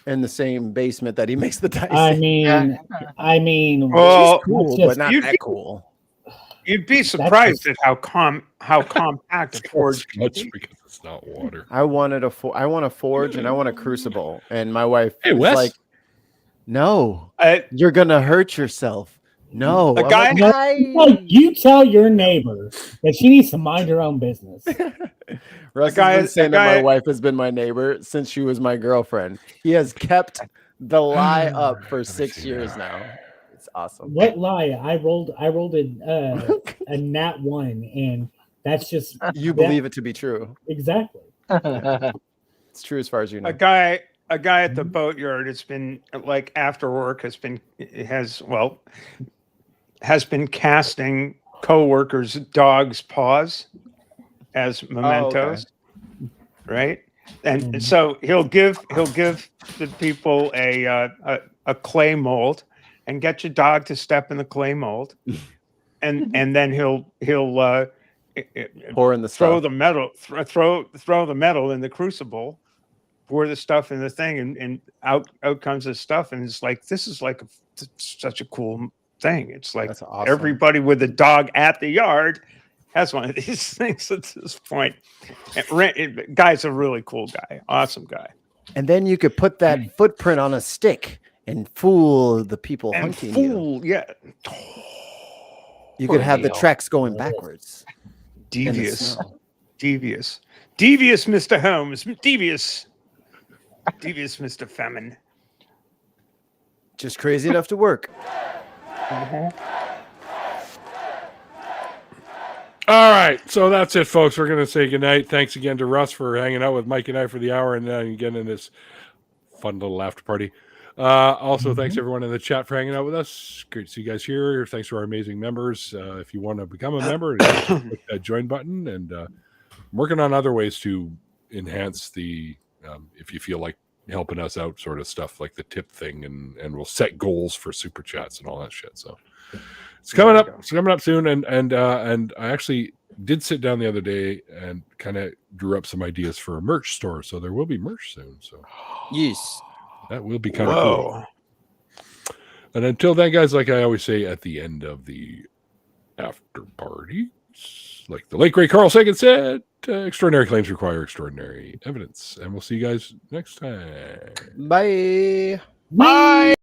in the same basement that he makes the dice. I mean, well, she's cool, but not that cool. You'd be surprised at how compact a forge can much be. because it's not water. I want a forge and I want a crucible, and my wife is Wes. like, "No, you're gonna hurt yourself." No, a guy. You tell your neighbor that she needs to mind her own business. Russ has been saying that my wife has been my neighbor since she was my girlfriend. He has kept the lie up for 6 years now. It's awesome. What lie? I rolled a nat 1, and that's just you believe it to be true. Exactly. It's true as far as you know. A guy at the boatyard has been, like, after work has been casting co-workers' dogs' paws as mementos, right? And so he'll give the people a clay mold, and get your dog to step in the clay mold, and then he'll pour in the throw stuff. the metal throw the metal in the crucible, pour the stuff in the thing, and out comes the stuff, and it's like, this is like such a cool thing. It's like awesome. Everybody with a dog at the yard has one of these things at this point. Guy's a really cool guy, awesome guy. And then you could put that footprint on a stick and fool the people hunting you. Yeah. You could have the tracks going backwards. Devious, Mr. Holmes. Devious, Mr. Femin. Just crazy enough to work. All right, so that's it, folks. We're going to say goodnight. Thanks again to Russ for hanging out with Mike and I for the hour, and then getting in this fun little after party. Also, thanks everyone in the chat for hanging out with us. Great to see you guys here. Thanks to our amazing members. If you want to become a member, click that join button. And I'm working on other ways to enhance the, if you feel like helping us out, sort of stuff like the tip thing, and we'll set goals for super chats and all that shit. So it's coming up. It's coming up soon. And I actually did sit down the other day and kind of drew up some ideas for a merch store. So there will be merch soon. So yes. That will be kind of cool. And until then, guys, like I always say at the end of the after party, like the late great Carl Sagan said, extraordinary claims require extraordinary evidence. And we'll see you guys next time. Bye. Bye.